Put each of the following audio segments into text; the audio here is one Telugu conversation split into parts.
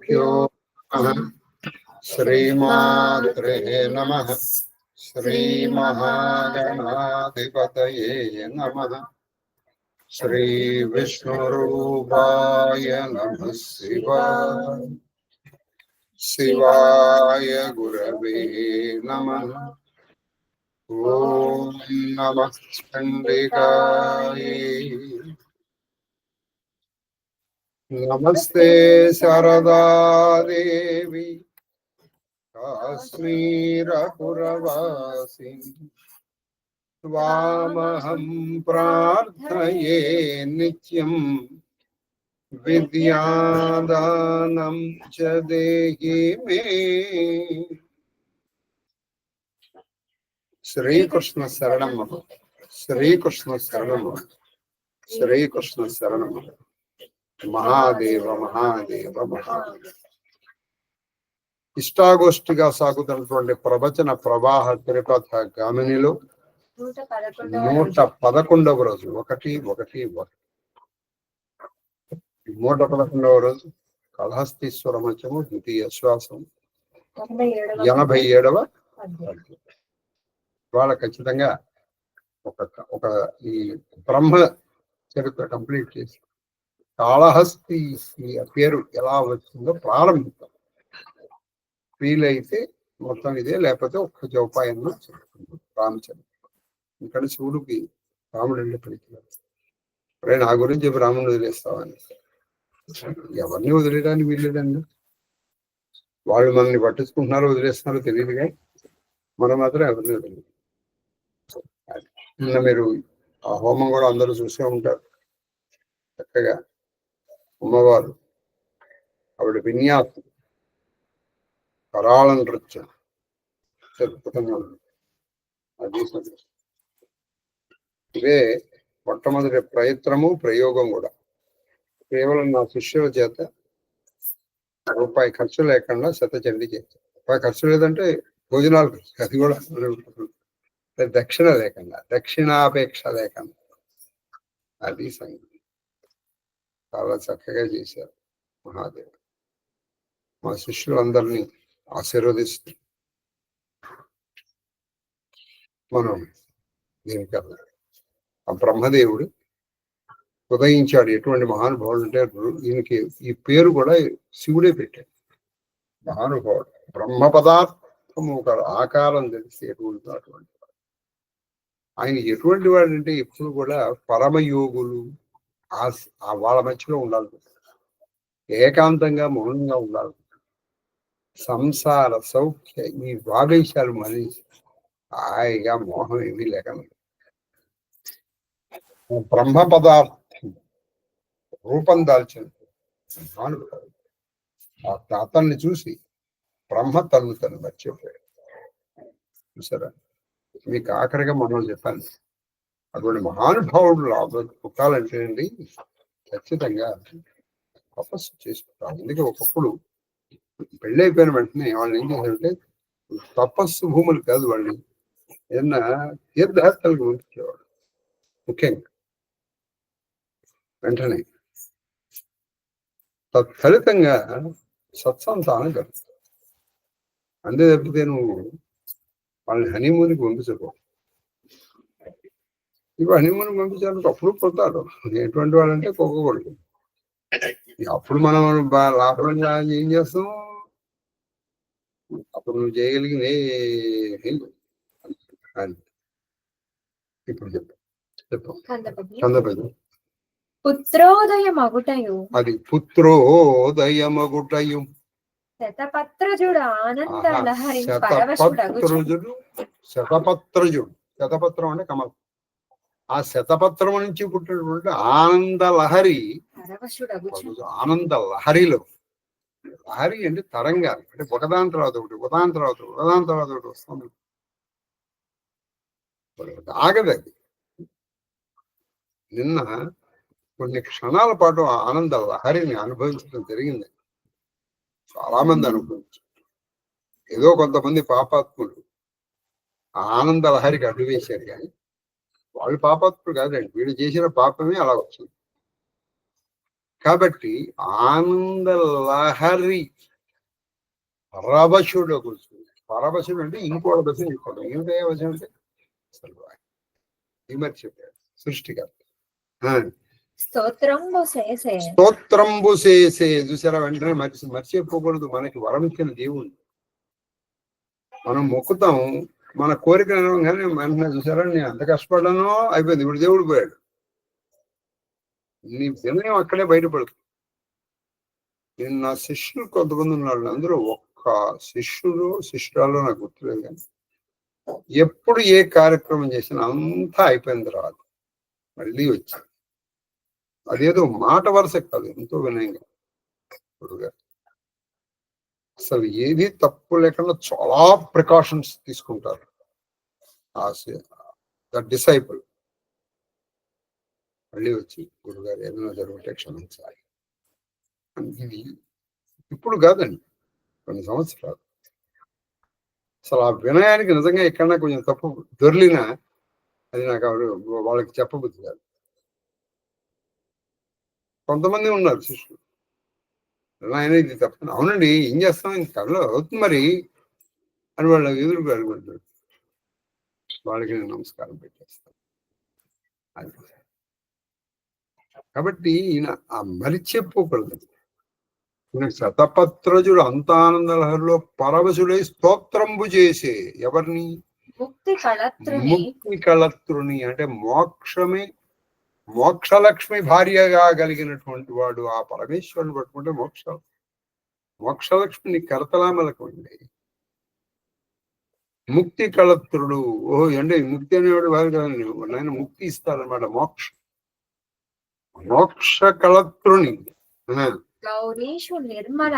श्रीगुरुभ्यो नमः। श्रीमात्रे नमः। श्रीमहागणाधिपतये नमः। श्रीविष्णुरूपाय नमः शिवाय। शिवाय गुरवे नमः। ॐ नमः चण्डिकाय। नमस्ते शारदा देवी काश्मीरपुरवासिनी। त्वामहं प्रार्थये नित्यं विद्यादानं च देहि मे। श्रीकृष्ण शरणं श्रीकृष्ण शरणं श्रीकृष्ण शरणं। మహాదేవ మహాదేవ మహాదేవ. ఇష్టాగోష్ఠిగా సాగుతున్నటువంటి ప్రవచన ప్రవాహ త్రిపథ గామినిలో 111వ రోజు 111వ రోజు కాళహస్తీశ్వర మంచము ద్వితీయ శ్వాసం 87వ వాళ్ళ ఖచ్చితంగా ఒక ఈ బ్రహ్మ చరిత్ర కంప్లీట్ చేసి కాళహస్తి పేరు ఎలా వచ్చిందో ప్రారంభిస్తాం. వీలైతే మొత్తం ఇదే, లేకపోతే ఒక్క జౌపాయన్న రామచంద్ర. ఇక్కడ శివుడికి రాముడు అంటే పలికినాడు. అరే నా గురించి రాముడిని వదిలేస్తావని. ఎవరిని వదిలేయడానికి వీల్లేదండి. వాళ్ళు మనల్ని పట్టించుకుంటున్నారో వదిలేస్తున్నారో తెలియదు, కానీ మనం మాత్రం ఎవరిని వదిలేదు. నిన్న మీరు ఆ హోమం కూడా అందరూ చూసే ఉంటారు. చక్కగా అమ్మవారు ఆవిడ విన్యాసం కరాళ నృత్యం అద్భుతంగా ఉంది. అది ఇవే మొట్టమొదటి ప్రయత్నము ప్రయోగం కూడా. కేవలం నా శిష్యుల చేత రూపాయి ఖర్చు లేకుండా శతచండి చేస్తాను. రూపాయి ఖర్చు లేదంటే భోజనాలు ఖర్చు, అది కూడా దక్షిణ లేకుండా, దక్షిణాపేక్ష లేకుండా. అది సంగతి. చాలా చక్కగా చేశారు మహాదేవ్. మా శిష్యులందరినీ ఆశీర్వదిస్తూ మనం దీనికన్నా ఆ బ్రహ్మదేవుడు ఉదయించాడు. ఎటువంటి మహానుభావుడు అంటే ఈయనకి ఈ పేరు కూడా శివుడే పెట్టాడు. మహానుభావుడు, బ్రహ్మ పదార్థము ఒక ఆకారం తెలిసి ఎటువంటి అటువంటి వాడు. ఆయన ఎటువంటి వాడు అంటే ఎప్పుడు కూడా పరమయోగులు వాళ్ళ మధ్యలో ఉండాలి, ఏకాంతంగా మౌనంగా ఉండాలి. సంసార సౌఖ్య ఈ వాగేశాలు మనిషి హాయిగా మోహం ఏమీ లేకుండా బ్రహ్మ పదార్థం రూపం దాల్చింది. అతన్ని చూసి బ్రహ్మ తను మర్చిపోయాడు. చూసారా? మీకు ఆఖరిగా మనం చెప్పాను, అటువంటి మహానుభావుడు పుట్టాలంటే అండి ఖచ్చితంగా తపస్సు చేసుకుంటారు. అందుకే ఒకప్పుడు పెళ్ళి అయిపోయిన వెంటనే వాళ్ళని ఏం చేశారంటే తపస్సు భూములు కాదు, వాళ్ళని ఏదన్నా తీర్థయాత్రలకు పంపించేవాడు. ముఖ్యంగా వెంటనే తత్ఫలితంగా సత్సంతానం కలుగుతుంది. అంతే తప్పితే నువ్వు వాళ్ళని హనీమూన్కి పంపించకో. ఇప్పుడు హనీమూన్కి పంపించాలంటే అప్పుడు పోతాడు. ఎటువంటి వాళ్ళంటే కొడుకు. అప్పుడు మనం లాభంగా ఏం చేస్తాం? అప్పుడు నువ్వు చేయగలిగింది ఇప్పుడు చెప్పు. కందపద్యం. పుత్రోదయమగుటయు అది పుత్రోదయమగుటయు శతపత్రజుడు ఆనంద లహరి శతపత్రం అంటే కమలం. ఆ శతపత్రం నుంచి పుట్టినటువంటి ఆనంద లహరి ఆనంద లహరిలో, లహరి అంటే తరంగాలు, అంటే ఒకదాని తర్వాత ఒకటి వస్తుంది. ఆగదు అది. నిన్న కొన్ని క్షణాల పాటు ఆనంద లహరిని అనుభవించడం జరిగింది. చాలా మంది అనుభవించారు. ఏదో కొంతమంది పాపాత్ములు ఆనంద లహరికి అడ్డు వేశారు, కానీ వాళ్ళు పాపాత్ములు కాదండి. వీళ్ళు చేసిన పాపమే అలా వచ్చింది. కాబట్టి ఆనంద లహరి పరవశుడు కూర్చుంది. పరవశుడు అంటే ఇంకోటి వశం ఇంకోటి ఏమిటే వశం అంటే అసలు విమర్శించాడు సృష్టికర్త. స్తోత్రంబు చేసే చూసారా, వెంటనే మర్చిపోకూడదు. మనకి వరం ఇచ్చిన దేవుడు మనం మొక్కుతాం, మన కోరిక కానీ వెంటనే చూసారా, నేను అంత కష్టపడ్డానో అయిపోయింది, ఇప్పుడు దేవుడు పోయాడు. నీ వినయం అక్కడే బయటపడుతుంది. నేను నా శిష్యులు కొంతమంది ఉన్నాడు, అందులో ఒక్క శిష్యురాలు నాకు గుర్తులేదు, కానీ ఎప్పుడు ఏ కార్యక్రమం చేసినా అంతా అయిపోయిన తర్వాత మళ్ళీ వచ్చాను. అదేదో మాట వరుస కాదు, ఎంతో వినయంగా గురుగారు అసలు ఏది తప్పు లేకుండా చాలా ప్రికాషన్స్ తీసుకుంటారు. డిసైపుల్ మళ్ళీ వచ్చి గురుగారు ఏదైనా జరుగుతే క్షమించాలి. ఇది ఇప్పుడు కాదండి, కొన్ని సంవత్సరాలు. అసలు ఆ వినయానికి నిజంగా ఎక్కడన్నా కొంచెం తప్పు దొర్లినా అది నాకు వాళ్ళకి చెప్పబుద్ధి కాదు. కొంతమంది ఉన్నారు శిష్యులు, ఆయన ఇది తప్ప అవునండి ఏం చేస్తాం, ఇంత కథలో అవుతుంది మరి అని వాళ్ళ ఎదురుగా అడుగుంటాడు. వాళ్ళకి నేను నమస్కారం పెట్టేస్తాను. అది కాబట్టి ఈయన ఆ మరిచిపోకూడదు. శతపత్రజుడు అంతానంద లహరిలో పరవశుడై స్తోత్రంబు చేసే ఎవరిని? ముక్తి కళత్రుని. అంటే మోక్షలక్ష్మి భార్యగా కలిగినటువంటి వాడు ఆ పరమేశ్వరుని పట్టుకుంటే మోక్షలక్ష్మిని కరతలామలకు ఉండి ముక్తి కళత్రుడు. ఓహో అంటే ముక్తి అనేవాడు వారు కాదు, ఆయన ముక్తి ఇస్తారనమాట. మోక్ష కళత్రుని. గౌరీషు నిర్మల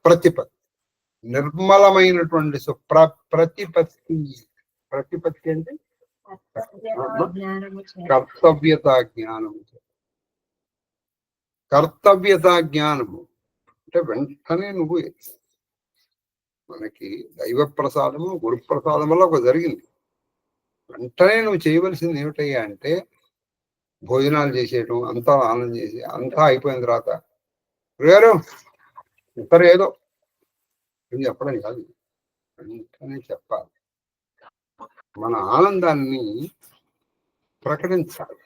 ప్రతిపత్తి, నిర్మలమైనటువంటి ప్రతిపత్తి అంటే కర్తవ్యతా జ్ఞానము అంటే వెంటనే నువ్వు మనకి దైవ ప్రసాదము గురు ప్రసాదం వల్ల ఒక జరిగింది. వెంటనే నువ్వు చేయవలసింది ఏమిటయ్యా అంటే భోజనాలు చేసేయటం, అంతా ఆనందం చేసి అంతా అయిపోయిన తర్వాత గారు ఇతర ఏదో ఏం చెప్పడం కాదు, వెంటనే చెప్పాలి. మన ఆనందాన్ని ప్రకటించాలి.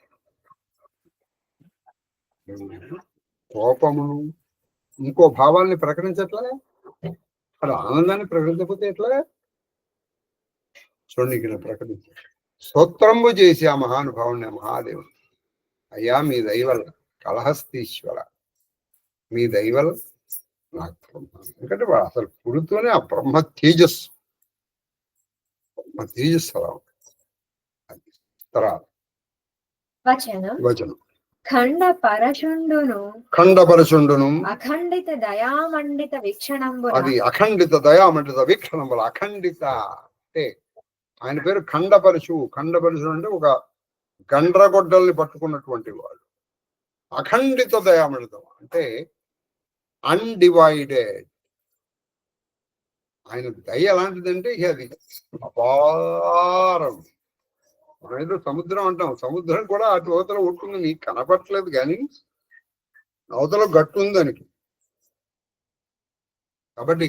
కోపమును ఇంకో భావాల్ని ప్రకటించట్లే, అలా ఆనందాన్ని ప్రకటించకపోతే ఎట్లా? చూడండి ఇక్కడ ప్రకటించాలి. స్తోత్రంబు చేసి ఆ మహానుభావుని మహాదేవుడు, అయ్యా మీ దైవల కళహస్తీశ్వర, మీ దైవల నాకు ఎందుకంటే వాడు అసలు పుడుతూనే ఆ బ్రహ్మ తేజస్సు అలా ఉంటుంది. వచనం ఖండపరచుండును అఖండిత దయామండిత వీక్షణంబు. అది అఖండిత దయామండిత వీక్షణంబుల. అఖండిత అంటే ఆయన పేరు ఖండపరచు. అంటే ఒక గండ్రగొడ్డల్ని పట్టుకున్నటువంటి వాడు. అఖండిత దయామండితం అంటే అన్డివైడెడ్. ఆయన దయ ఎలాంటిదంటే అది అపారం. మనం ఏదో సముద్రం అంటాం, సముద్రం కూడా అటు అవతల ఉంటుంది, నీకు కనపట్లేదు కానీ అవతల గట్టు ఉంది దానికి. కాబట్టి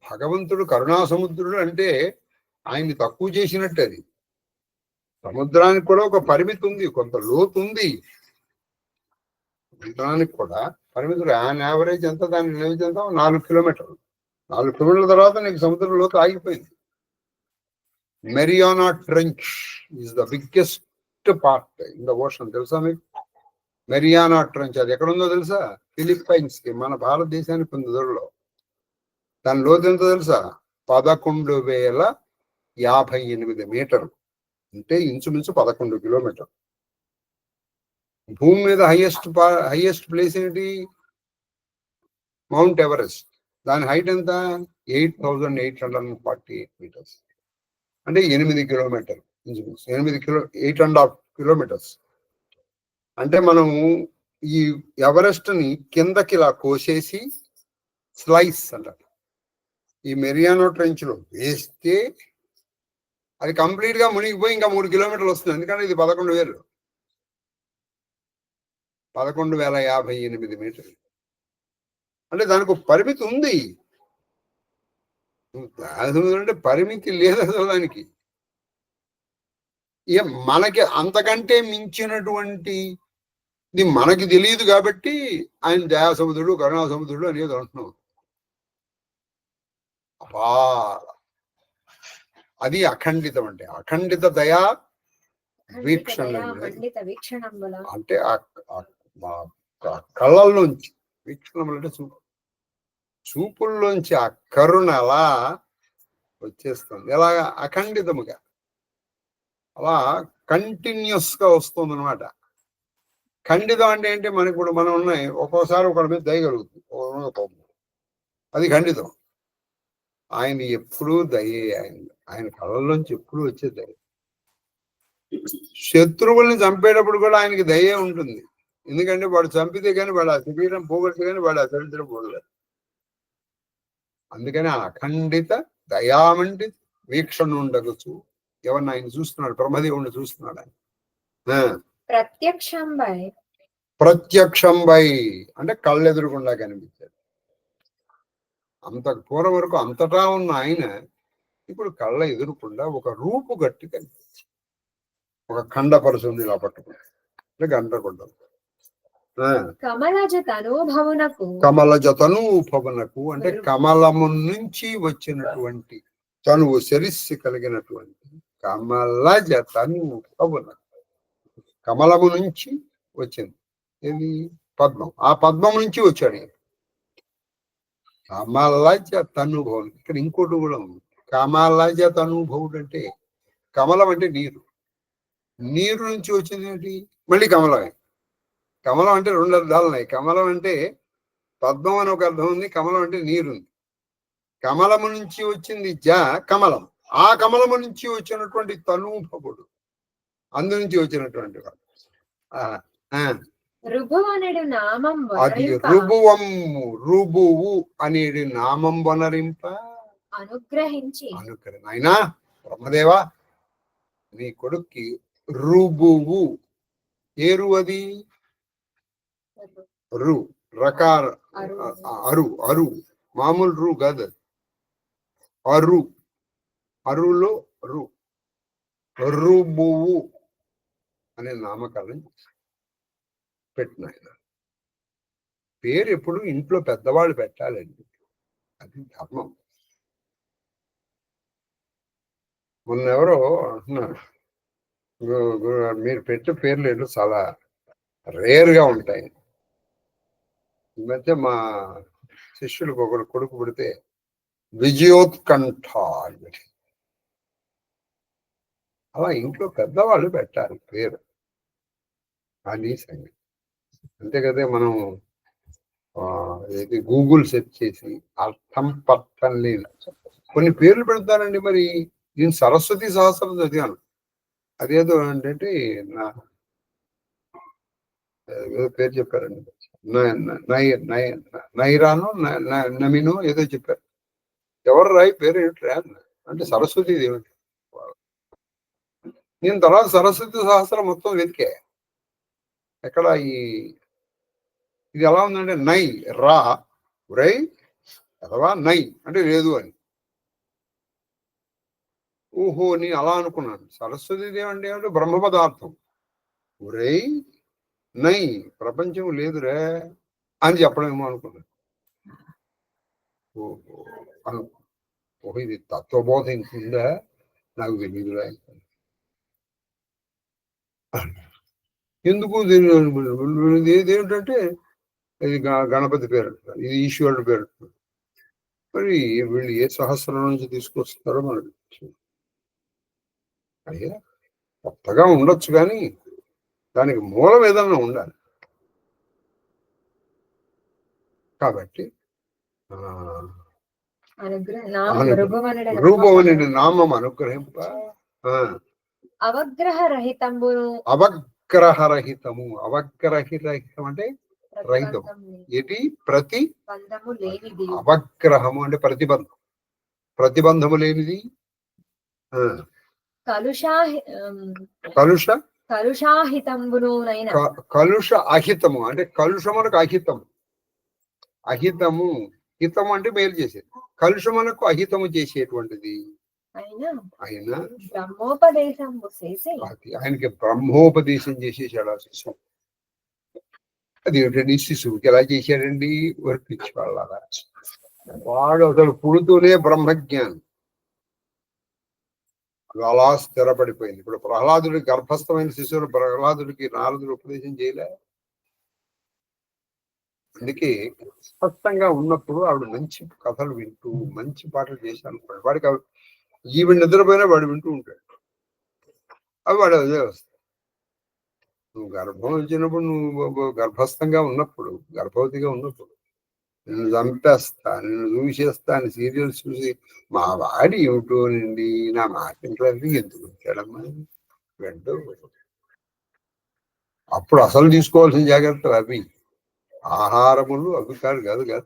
భగవంతుడు కరుణా సముద్రుడు అంటే ఆయన్ని తక్కువ చేసినట్టు. అది సముద్రానికి కూడా ఒక పరిమితి ఉంది, కొంత లోతు ఉంది. సముద్రానికి కూడా పరిమితులు. ఆయన యావరేజ్ ఎంత, దాని లేవేజ్ ఎంత? 4 కిలోమీటర్లు. 4 కిలోమీటర్ల తర్వాత నీకు సముద్రం లోతు ఆగిపోయింది. Mariana trench is the biggest part in the ocean. తెలుసా మీకు మెరియానా ట్రెంచ్? అది ఎక్కడుందో తెలుసా? ఫిలిప్పైన్స్ కి, మన భారతదేశానికి ఉంది దూరంలో. దాని లోతు ఎంత తెలుసా? 11,058 మీటర్లు. అంటే ఇంచుమించు 11 కిలోమీటర్లు. భూమి మీద హైయెస్ట్ ప్లేస్ ఏంటి? Mount Everest. దాని హైట్ ఎంత? 8,848 మీటర్స్. అంటే 8 కిలోమీటర్లు ఇంచుమించు. 8.5 కిలోమీటర్స్. అంటే మనము ఈ ఎవరెస్ట్ ని కిందకి ఇలా కోసేసి స్లైస్ అంటారు, ఈ మెరియానో ట్రెంచ్ లో వేస్తే అది కంప్లీట్ గా మునిగిపోయి ఇంకా 3 కిలోమీటర్లు వస్తుంది. ఎందుకంటే ఇది 11,000. 11,058 మీటర్లు. అంటే దానికి ఒక పరిమితి ఉంది. అంటే పరిమితి లేదు అసలు దానికి. ఇక మనకి అంతకంటే మించినటువంటి ఇది మనకి తెలియదు కాబట్టి ఆయన దయాసముద్రుడు కరుణాసముద్రుడు అనేది అంటున్నాం. అది అఖండితం. అంటే అఖండిత దయా వీక్షణ అంటే కళ్ళల్లోంచి వీక్షణములు అంటే చూపుల్లోంచి ఆ కరుణ అలా వచ్చేస్తుంది. ఎలాగా అఖండితముగా అలా కంటిన్యూస్ గా వస్తుంది అనమాట. ఖండితం అంటే ఏంటి? మనకి ఇప్పుడు మనం ఉన్నాయి, ఒక్కోసారి ఒకరి మీద దయగలుగుతుంది, అది ఖండితం. ఆయన ఎప్పుడూ దయే. ఆయన కళ్ళల్లోంచి ఎప్పుడూ వచ్చే దయ. శత్రువుల్ని చంపేటప్పుడు కూడా ఆయనకి దయే ఉంటుంది. ఎందుకంటే వాడు చంపితే కానీ వాడు ఆ శరీరం పోగొడితే కానీ వాడు ఆ చరిత్ర పోగలేదు. అందుకని ఆ అఖండిత దయామండిత వీక్షణ ఉండగచ్చు. ఎవరిని ఆయన చూస్తున్నాడు, బ్రహ్మదేవుడిని చూస్తున్నాడు ఆయన. ప్రత్యక్షంబై అంటే కళ్ళెదురుకుండా కనిపించాడు. అంతకు పూర్వం వరకు అంతటా ఉన్న ఆయన ఇప్పుడు కళ్ళ ఎదురుకుండా ఒక రూపు గట్టి కనిపించి ఒక ఖండపరుచుంది ఇలా పట్టుకుంటే గంటకుండదు. కమలజతనూభవనకు అంటే కమలము నుంచి వచ్చినటువంటి తనువు శిరస్సు కలిగినటువంటి కమలజతనూభవనకు, కమలము నుంచి వచ్చింది. ఇది పద్మం. ఆ పద్మం నుంచి వచ్చాడు కమలజ తనుభవం. ఇక్కడ ఇంకోటి కూడా ఉంది. కమలజ తనుభవుడు అంటే కమలం అంటే నీరు. నీరు నుంచి వచ్చింది ఏంటి? మళ్ళీ కమలమే. కమలం అంటే 2 అర్థాలు ఉన్నాయి. కమలం అంటే పద్మం అని ఒక అర్థం ఉంది, కమలం అంటే నీరుంది. కమలము నుంచి వచ్చింది కమలం. ఆ కమలము నుంచి వచ్చినటువంటి తనూభవుడు, అందు నుంచి వచ్చినటువంటి వాడు. అది రుభువము. రుభువు అనేది నామం వనరింప అనుగ్రహించి. అయినా బ్రహ్మదేవా నీ కొడుక్కి రుభువు. ఏరు అది రు రకార అరు మామూలు రు కాదు, అరు. అరులో రు రుభువు అనే నామకరణం పెట్టిన ఆయన. పేరు ఎప్పుడు ఇంట్లో పెద్దవాళ్ళు పెట్టాలండి, అది ధర్మం. మొన్న ఎవరో అంటున్నారు, మీరు పెట్టే పేర్లు ఏంటో చాలా రేర్గా ఉంటాయి. ఈ మధ్య మా శిష్యులకు ఒకరు కొడుకు పుడితే విజయోత్కంఠ అని. అలా ఇంట్లో పెద్దవాళ్ళు పెట్టాలి పేరు, అది సంగతి. అంతే కదా. మనం గూగుల్ సెర్చ్ చేసి అర్థం పర్థం లేదు కొన్ని పేర్లు పెడతానండి. మరి నేను సరస్వతి సహస్రం చదివాను. అదేదో ఏంటంటే నా పేరు చెప్పారండి, నైరానో నమినో ఏదో చెప్పారు. ఎవరు రాయి పేరు ఏంటి అంటే సరస్వతి దేవి. నేను తర్వాత సరస్వతి సహస్రం మొత్తం వెతికే. ఎక్కడ ఇది ఎలా ఉందంటే నై రా రై అథవా నై అంటే లేదు అని. ఓహో నేను అలా అనుకున్నాను. సరస్వతి దేవి అంటే బ్రహ్మ పదార్థం. రై నై ప్రపంచం లేదురే అని చెప్పడమేమో అనుకున్నాను. ఓహో ఇది తత్వబోధ ఇంకుందా నాకు తెలియదురా. ఎందుకు ఏదేమిటంటే ఇది గణపతి పేరు, ఇది ఈశ్వరుడు పేరు. మరి వీళ్ళు ఏ సహస్రం నుంచి తీసుకొస్తారో మనకు అయ్యా. కొత్తగా ఉండొచ్చు కానీ దానికి మూలం ఏదన్నా ఉండాలి. కాబట్టి రూపమని నామం అనుగ్రహింప. అవగ్రహరహితము. అవగ్రహరహితం అంటే రహితం. ఇది ప్రతి అవగ్రహము అంటే ప్రతిబంధం, ప్రతిబంధము లేనిది. కలుష కలుషాహితంబునూనైన కలుష అహితము అంటే కలుషమునకు అహితము. అహితము హితము అంటే మేలు చేసేది. కలుషమునకు అహితము చేసేటువంటిది ఆయన బ్రహ్మోపదేశంబు చేసి ఆయనకి బ్రహ్మోపదేశం చేసేసాడు ఆ శిశువు. అది ఏంటండి శిశువుకి ఎలా చేశాడండి? వర్తించి వాళ్ళగా వాడు అసలు పుడుతూనే బ్రహ్మజ్ఞానం అలా స్థిరపడిపోయింది. ఇప్పుడు ప్రహ్లాదుడికి గర్భస్థమైన శిశువులు ప్రహ్లాదుడికి నారదుడు ఉపదేశం చేయలే. అందుకే స్పష్టంగా ఉన్నప్పుడు ఆవిడ మంచి కథలు వింటూ మంచి పాటలు చేశాను అనుకోండి, వాడికి ఈవిడ నిద్రపోయినా వాడు వింటూ ఉంటాడు. అవి వాడు అదే వస్తాయి. నువ్వు గర్భం వచ్చినప్పుడు, నువ్వు గర్భస్థంగా ఉన్నప్పుడు, గర్భవతిగా ఉన్నప్పుడు నిన్ను చంపేస్తా, నిన్ను చూసేస్తా అని సీరియల్స్ చూసి మా వాడి ఏమిటోనండి నా మాట ఇంట్లో ఎందుకు వచ్చాడమ్మా వెంటూ. అప్పుడు అసలు తీసుకోవాల్సిన జాగ్రత్తలు అవి ఆహారములు అవి కాదు కాదు కాదు.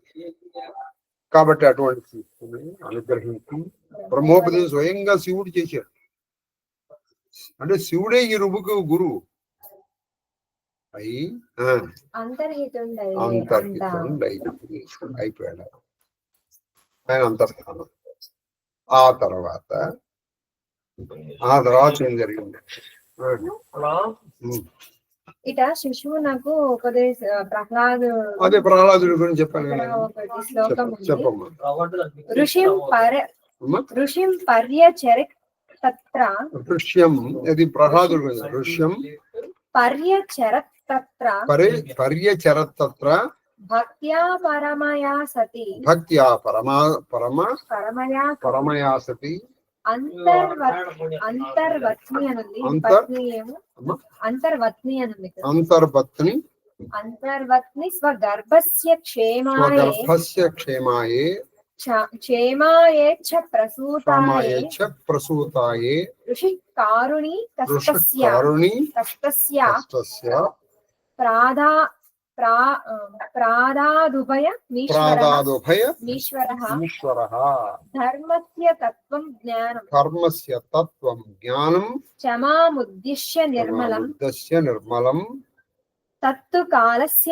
కాబట్టి అటువంటి తీసుకుని అనుగ్రహించి బ్రహ్మోపదేశం స్వయంగా శివుడు చేశాడు. అంటే శివుడే ఈ రుబుకు గురువు అయి అంతర్హితుండై అయిపోయాడు ఆయన అంతర్స్థానం. ఆ తర్వాత ఏం జరిగింది? ఇట శిశువు నాకు అదే ప్రహ్లాదుడి గురించి చెప్పాను కదా. ఒకటి శ్లోకం చెప్పమ్మా. ఋషిం పర్యచరత్ తత్ర ఋష్యం ఇది ప్రహ్లాదుడి గురించి. ఋష్యం పర్యచరత్ తత్ర పర్యచరతత్ర భక్త్యా పరమయా సతి భక్త్యా పరమయా సతి అంతర్వత్ని అనుంది. అంతర్వత్ని స్వగర్భస్య క్షేమాయే క్షేమాయేచ్చ ప్రసూతాయే ఋషి కారుణి తస్తస్య ప్రాదాదుభయ మీశ్వరః ధర్మస్య తత్వం జ్ఞానం చమాముద్దిశ్య నిర్మలం తత్తు కాలస్య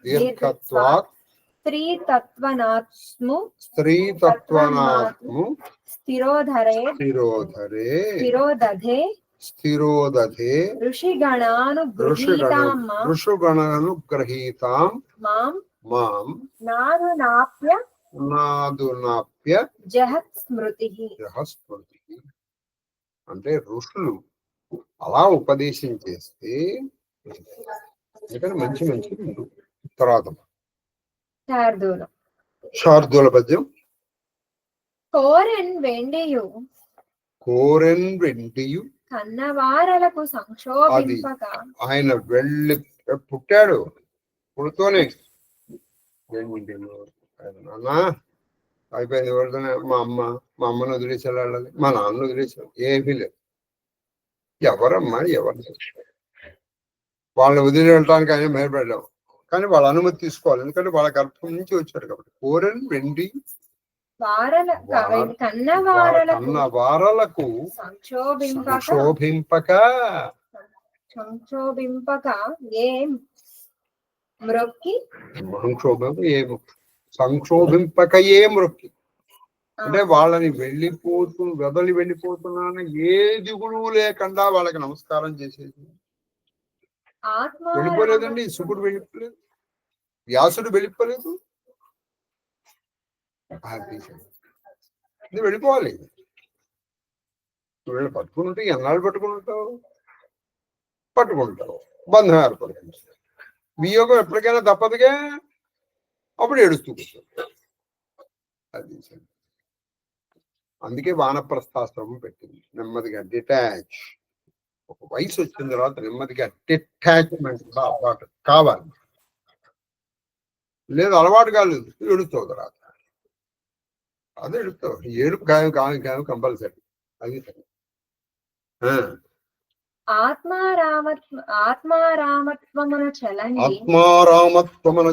దీర్ఘత్వాత్ స్త్రీతత్వనాత్ము స్థిరోదధే ఋషిగణానుగ్రహీతాం మాం నాదునాప్య జహత్ స్మృతి. అంటే ఋషులు అలా ఉపదేశం చేస్తే మంచి మంచి తర్వాత శార్దూల పద్యం. కోరెన్ వెండియు కన్నవారలకు సంక్షోభింపక. ఆయన వెళ్ళి పుట్టాడు, పుడుతూనే అన్నా అయిపోయింది ఎవరితోనే మా అమ్మను వదిలేసి వెళ్ళాలి, మా నాన్న వదిలేసి ఏమీ లేదు. ఎవరమ్మా ఎవరు వాళ్ళని వదిలి వెళ్ళడానికి ఆయన భయపడ్డాం. కానీ వాళ్ళ అనుమతి తీసుకోవాలి, ఎందుకంటే వాళ్ళ గర్భం నుంచి వచ్చారు కాబట్టి. కోరెన్ వెండి కన్న వారలకు సంక్షోభింపక సంక్షోభింపకయే మృక్కి. అంటే వాళ్ళని వదలి వెళ్ళిపోతున్నాను ఏ దిగులు లేకుండా వాళ్ళకి నమస్కారం చేసేది. వెళ్ళిపోలేదండి, శుకుడు వెళ్ళిపోలేదు, వ్యాసుడు వెళ్ళిపోలేదు. ఇది వెళ్ళిపోవాలి. వీళ్ళు పట్టుకుంటే ఎన్నాళ్ళు పట్టుకుంటావు బంధం ఏర్పడుతుంది. వియోగం ఎప్పటికైనా తప్పదుగా, అప్పుడు ఏడుస్తూ కూర్చోండి. అది అందుకే వానప్రస్థాశ్రమం పెట్టింది. నెమ్మదిగా డిటాచ్. ఒక వయసు వచ్చిన తర్వాత నెమ్మదిగా డిటాచ్మెంట్ కావాలి. లేదు అలవాటు కాలేదు, ఏడుస్తావు తర్వాత. అదే ఏడుస్తావు, ఏడుపు గాయం కంపల్సరీ. అది ఆత్మారామత్వమున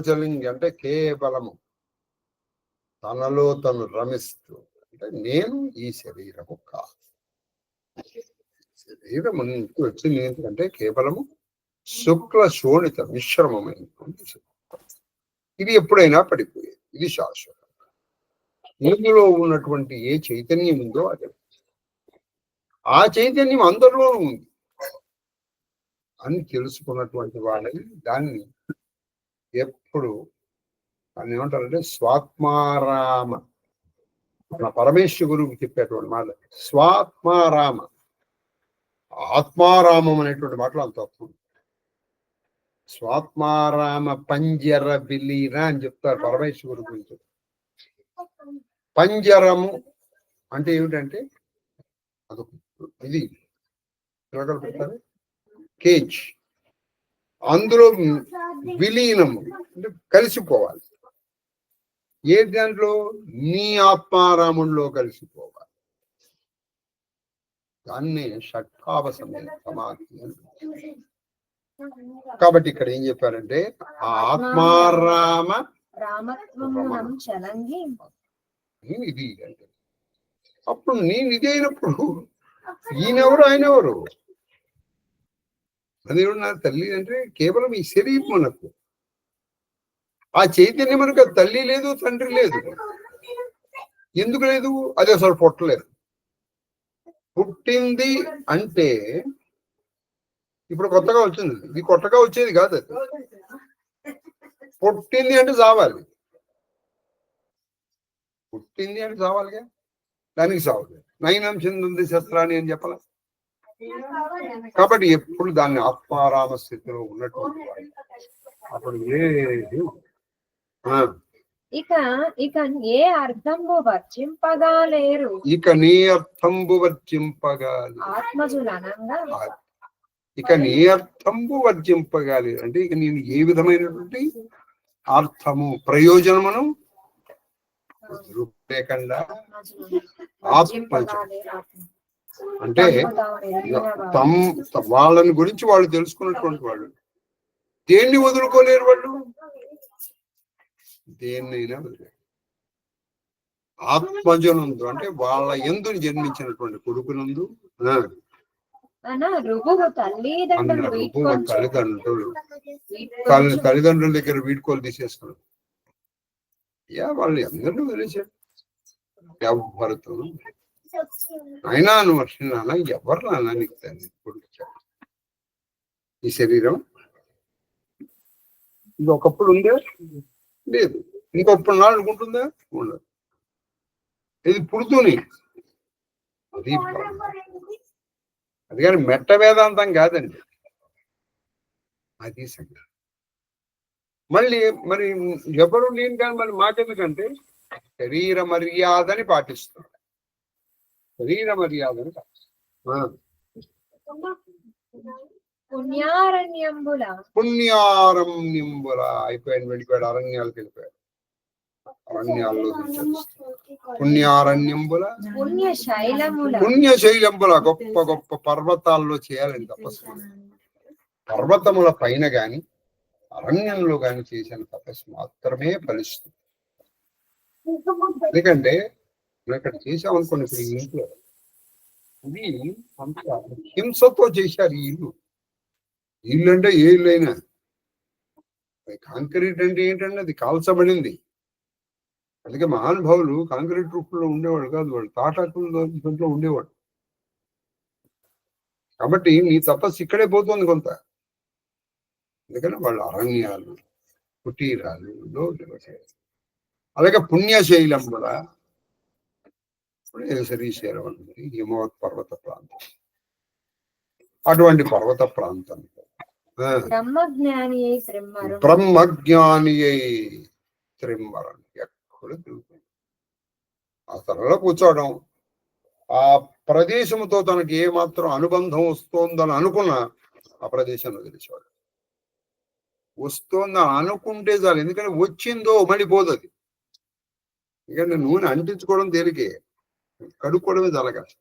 చలింగి అంటే కేవలము తనలో తను రమిస్తూ. అంటే నేను ఈ శరీరము కాదు, శరీరం నుంచి వచ్చింది ఏంటంటే కేవలము శుక్ల శోణిత మిశ్రమమైనటువంటి శరీరం. ఇది ఎప్పుడైనా పడిపోయేది, ఇది శాశ్వతం. ఇందులో ఉన్నటువంటి ఏ చైతన్యం ఉందో అది ఆ చైతన్యం అందరిలోనూ ఉంది అని తెలుసుకున్నటువంటి వాళ్ళని దాన్ని ఎప్పుడు దాన్ని ఏమంటారంటే స్వాత్మారామ, మన పరమేశ్వర గురువుకి చెప్పేటువంటి మాట స్వాత్మారామ. ఆత్మారామం అనేటువంటి మాటలు అంత వస్తుంది. స్వాత్మారామ పంజర బిలీన అని చెప్తారు పరమేశ్వర గురించి. పంజరము అంటే ఏమిటంటే అదొక ఇది పెడతారు కేజ్, అందులో విలీనము అంటే కలిసిపోవాలి. ఏ దాంట్లో? నీ ఆత్మారాముల్లో కలిసిపోవాలి. దాన్నే షట్భావ సమాధి. కాబట్టి ఇక్కడ ఏం చెప్పారంటే ఆత్మారామ ఇది అంటే అప్పుడు నేను ఇది అయినప్పుడు ఈయనెవరు ఆయన ఎవరు? అది నా తల్లి అంటే కేవలం ఈ శరీరం మనకు. ఆ చైతన్యం మనకు తల్లి లేదు, తండ్రి లేదు. ఎందుకు లేదు? అది అసలు పుట్టలేదు. పుట్టింది అంటే ఇప్పుడు కొత్తగా వచ్చింది, ఇది కొత్తగా వచ్చేది కాదు. అది పుట్టింది అంటే చావాలి. పుట్టింది అంటే చావాలిగా, దానికి చావాలి. నయనం చెందుంది శస్త్రాన్ని అని చెప్పాల. కాబట్టి ఎప్పుడు దాన్ని ఆత్మారామ స్థితిలో ఉన్నటువంటి వాడు అప్పుడు ఏది ఇక ఏ అర్థంబు వర్చింపగాలేరు. ఇక నీ అర్థంబు వర్జింపగాలి ఆత్మజులనంగా ఇక నీ అర్థంబు వర్జింపగాలి అంటే ఇక నేను ఏ విధమైనటువంటి అర్థము ప్రయోజనమును లేకుండా ఆత్మజ అంటే వాళ్ళని గురించి వాళ్ళు తెలుసుకున్నటువంటి వాళ్ళు దేన్ని వదులుకోలేరు. వాళ్ళు దేన్నైనా వదిలేరు. ఆత్మజనందు అంటే వాళ్ళ యందు జన్మించినటువంటి కొడుకునందు తల్లిదండ్రుల దగ్గర వీడ్కోలు తీసేసుకున్నారు. వాళ్ళు అందరినీ వదిలేశారు. ఎవరితో అయినా నువ్వు వచ్చినా ఎవరు నాన్న నీకు తండ్రి కొడుకు? ఈ శరీరం ఇది ఒకప్పుడు ఉందే లేదు, ఇంకొప్పుడు నాడు అనుకుంటుందా ఉండదు. ఇది పుడుతూనే అది కానీ మెట్ట వేదాంతం కాదండి, అది సంగతి. మళ్ళీ మరి ఎవరు నేను కానీ మళ్ళీ మాట ఎందుకంటే శరీర మర్యాదని పాటిస్తున్నాడు. శరీర మర్యాదని పుణ్యారణ్యంబుల అయిపోయాడు, వెళ్ళిపోయాడు, అరణ్యాలకు వెళ్ళిపోయాడు. అరణ్యాల్లో పుణ్యారణ్యంబుల పుణ్యశైలంబుల గొప్ప గొప్ప పర్వతాల్లో చేయాలని తపస్సు. పర్వతముల పైన గాని అరణ్యంలో గాని చేసిన తపస్సు మాత్రమే ఫలిస్తుంది. ఎందుకంటే మనం ఇక్కడ చేసామనుకోండి, ఇప్పుడు ఈ ఇంట్లో ఇది అంత హింసతో చేశారు. ఈ ఇల్లు ఇల్లు అంటే ఏ ఇల్లు అయినా కాంక్రీట్ అంటే ఏంటంటే అది కాల్చబడింది. అందుకే మహానుభావులు కాంక్రీట్ రూపంలో ఉండేవాడు కాదు, వాళ్ళు తాటాకుల్లో ఉండేవాడు. కాబట్టి నీ తపస్సు ఇక్కడే పోతుంది కొంత. అందుకని వాళ్ళు అరణ్యాలు కుటీరాలు అలాగే పుణ్యశైలం కూడా శ్రీశైలం ఉంటుంది, హిమవత్ పర్వత ప్రాంతం. అటువంటి పర్వత ప్రాంతం బ్రహ్మజ్ఞాని అయి త్రిమ్మరం ఎక్కడ తిరుగుతుంది. ఆ స్థలంలో కూర్చోవడం, ఆ ప్రదేశంతో తనకి ఏమాత్రం అనుబంధం వస్తోందని అనుకున్న ఆ ప్రదేశాన్ని వదిలేసేవాడు. వస్తోందని అనుకుంటే చాలు, ఎందుకంటే వచ్చిందో మళ్ళీ పోదు. అది ఎందుకంటే నూనె అంటించుకోవడం తేలికే, కడుక్కోవడమే చాలా కష్టం.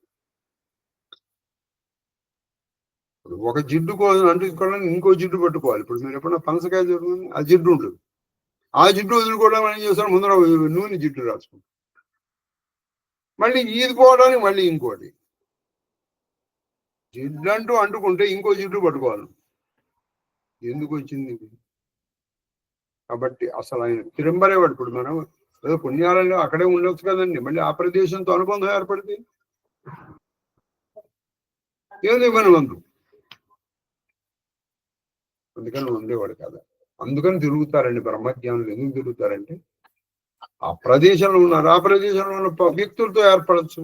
ఒక జిడ్డు అంటించుకోవడానికి ఇంకో జిడ్డు పట్టుకోవాలి. ఇప్పుడు మీరు ఎప్పుడన్నా పనసకాయ జరుగుతుంది, ఆ జిడ్డు ఉంటుంది. ఆ జిడ్డు వదులుకోవడం ఏం చేస్తారు, ముందర నూనె జిడ్డు రాసుకుంటాం. మళ్ళీ ఈది పోవడానికి మళ్ళీ ఇంకోటి. జిడ్డు అంటూ అంటుకుంటే ఇంకో జిడ్డు పట్టుకోవాలి. ఎందుకు వచ్చింది ఇది? కాబట్టి అసలు ఆయన తిరుమలేవాడు. ఇప్పుడు మనం ఏదో పుణ్యాలలో అక్కడే ఉండొచ్చు కదండి, మళ్ళీ ఆ ప్రదేశంతో అనుబంధం ఏర్పడితే ఏది ఇవ్వను. అందుకని ఉండేవాడు కదా. అందుకని తిరుగుతారండి బ్రహ్మజ్ఞానులు. ఎందుకు తిరుగుతారంటే ఆ ప్రదేశంలో ఉన్నారు, ఆ ప్రదేశంలో ఉన్న వ్యక్తులతో ఏర్పడచ్చు.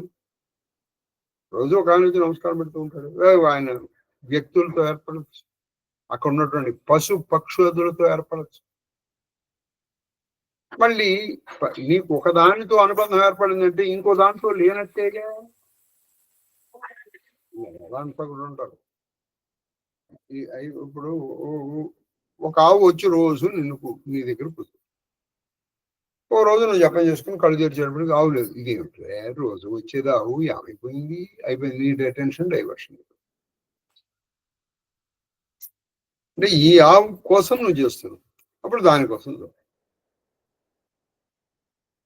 రోజు ఒక ఆయన నుంచి నమస్కారం పెడుతూ ఉంటాడు, ఆయన వ్యక్తులతో ఏర్పడచ్చు. అక్కడ ఉన్నటువంటి పశు పక్షులతో ఏర్పడచ్చు. మళ్ళీ నీకు ఒక దానితో అనుబంధం ఏర్పడిందంటే ఇంకో దాంతో లేనట్టేగా. దాంతో కూడా ఉంటారు. ఇప్పుడు ఒక ఆవు వచ్చి రోజు నీ దగ్గర కూర్చో. ఓ రోజు నువ్వు జపం చేసుకుని కళ్ళు తెరిచేటప్పటికి ఆవు లేదు. ఇది రోజు వచ్చేది ఆవు అయిపోయింది. నీ అటెన్షన్ డైవర్షన్. అంటే ఈ ఆవు కోసం నువ్వు చేస్తున్నావు, అప్పుడు దానికోసం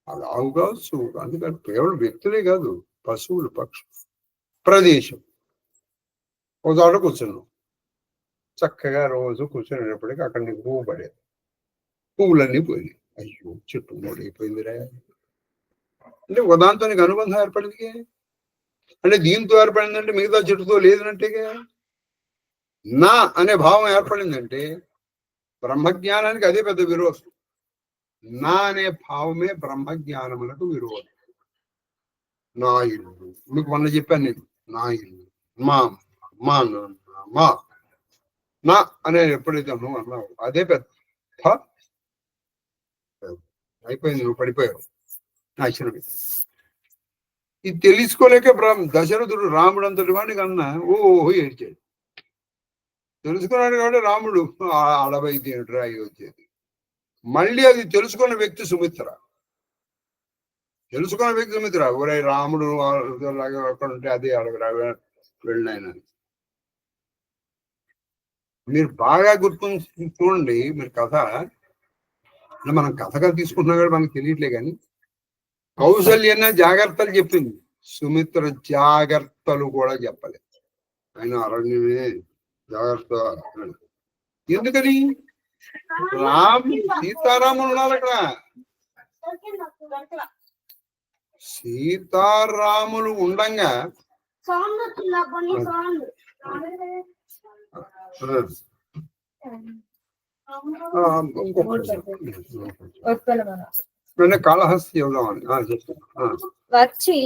అది ఆవు కావచ్చు. అందుకని కేవలం వ్యక్తులే కాదు, పశువులు, పక్షులు, ప్రదేశం. ఒక చోట కూర్చున్నావు, చక్కగా రోజు కూర్చునేటప్పటికి అక్కడ నీకు పువ్వు పడేది, పువ్వులన్నీ పోయినాయి. అయ్యో చెట్టు మూడైపోయిందిరా అంటే ఒక దాంతో నీకు అనుబంధం ఏర్పడింది. అంటే దీంతో ఏర్పడిందంటే మిగతా చెట్టుతో లేదనంటేగా. నా అనే భావం ఏర్పడిందంటే బ్రహ్మజ్ఞానానికి అదే పెద్ద విరోధం. నా అనే భావమే బ్రహ్మజ్ఞానములకు విరోధం. నా ఇల్లు, మీకు మొన్న చెప్పాను నేను, నా ఇల్లు, మా నా అనే ఎప్పుడైతే నువ్వు అన్నావు అదే పెద్ద అయిపోయింది. నువ్వు పడిపోయావు, నాశనం. ఇది తెలుసుకోలేక దశరథుడు రాముడు అంతటి వాడిని కన్నా ఓహో ఏడ్చాడు. తెలుసుకున్నాడు కాబట్టి రాముడు అడవైతే ఏమిట్రా అయ్యి వచ్చేది. మళ్ళీ అది తెలుసుకున్న వ్యక్తి సుమిత్ర. తెలుసుకున్న వ్యక్తి సుమిత్ర, ఒరే రాముడు అక్కడ ఉంటే అదే అడవిరా వెళ్ళినాయన. మీరు బాగా గుర్తు చూడండి. మీరు కథ మనం కథగా తీసుకుంటున్నాం కూడా మనకు తెలియట్లే. కానీ కౌసల్యన్న జాగ్రత్తలు చెప్పింది, సుమిత్ర జాగ్రత్తలు కూడా చెప్పలేదు. ఆయన అరణ్యమే జాగ్రత్త. ఎందుకని? సీతారాములు ఉన్నారు అక్కడ. సీతారాములు ఉండంగా కాళహస్తి చెబుదామని వచ్చి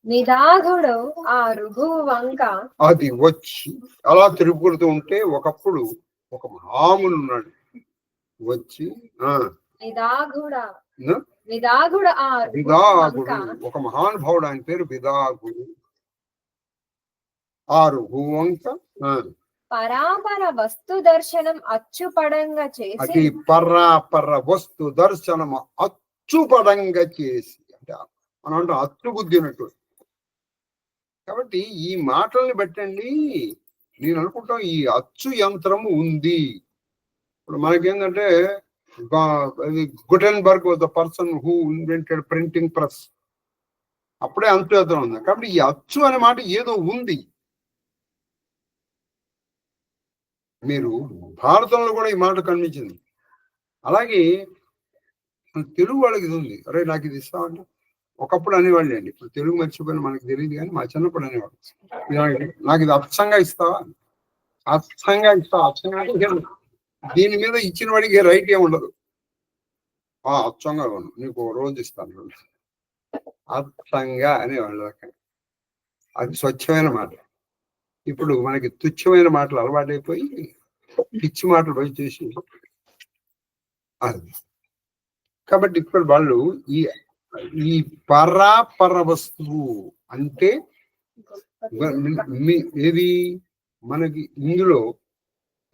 నిదాఘుడు ఆ రుఘువు వంక అది వచ్చి అలా తిరుగుతూ ఉంటే ఒకప్పుడు ఒక మహాముని ఉన్నాడు. వచ్చి విదాగుడు ఒక మహానుభావుడు, ఆయన పేరు విదాగుడు. ఆ రుఘువు వంక పరాపర వస్తు దర్శనం అచ్చుపడంగా చేసి, అది పరాపర వస్తు దర్శనం అచ్చుపడంగా చేసి, అంటే మనం అంటే అచ్చు బుద్ధినట్టు. కాబట్టి ఈ మాటల్ని బట్టండి నేను అనుకుంటాం ఈ అచ్చు యంత్రము ఉంది. ఇప్పుడు మనకేంటంటే Gutenberg was the person who invented printing press. అప్పుడే అంచు యంత్రం ఉంది. కాబట్టి ఈ అచ్చు అనే మాట ఏదో ఉంది. మీరు భారతంలో కూడా ఈ మాట కనిపించింది. అలాగే తెలుగు వాళ్ళకి ఇది ఉంది. అరే నాకు ఇది ఇస్తామంటే ఒకప్పుడు అనేవాళ్ళు అండి. ఇప్పుడు తెలుగు మర్చిపోయిన మనకు తెలియదు, కానీ మా చిన్నప్పుడు అనేవాళ్ళు, నాకు ఇది అచ్చంగా ఇస్తావా, అచ్చంగా ఇస్తావా. అచ్చంగా దీని మీద ఇచ్చిన వాడికి రైట్ ఏమి ఉండదు. అచ్చంగా నీకు రోజు ఇస్తాను, అచ్చంగా అనేవాళ్ళు. అది స్వచ్ఛమైన మాట. ఇప్పుడు మనకి తుచ్చమైన మాటలు అలవాటైపోయి పిచ్చి మాటలు పోయి చేసి అది. కాబట్టి ఇప్పుడు వాళ్ళు ఈ పరాపర వస్తువు అంటే ఏది మనకి ఇందులో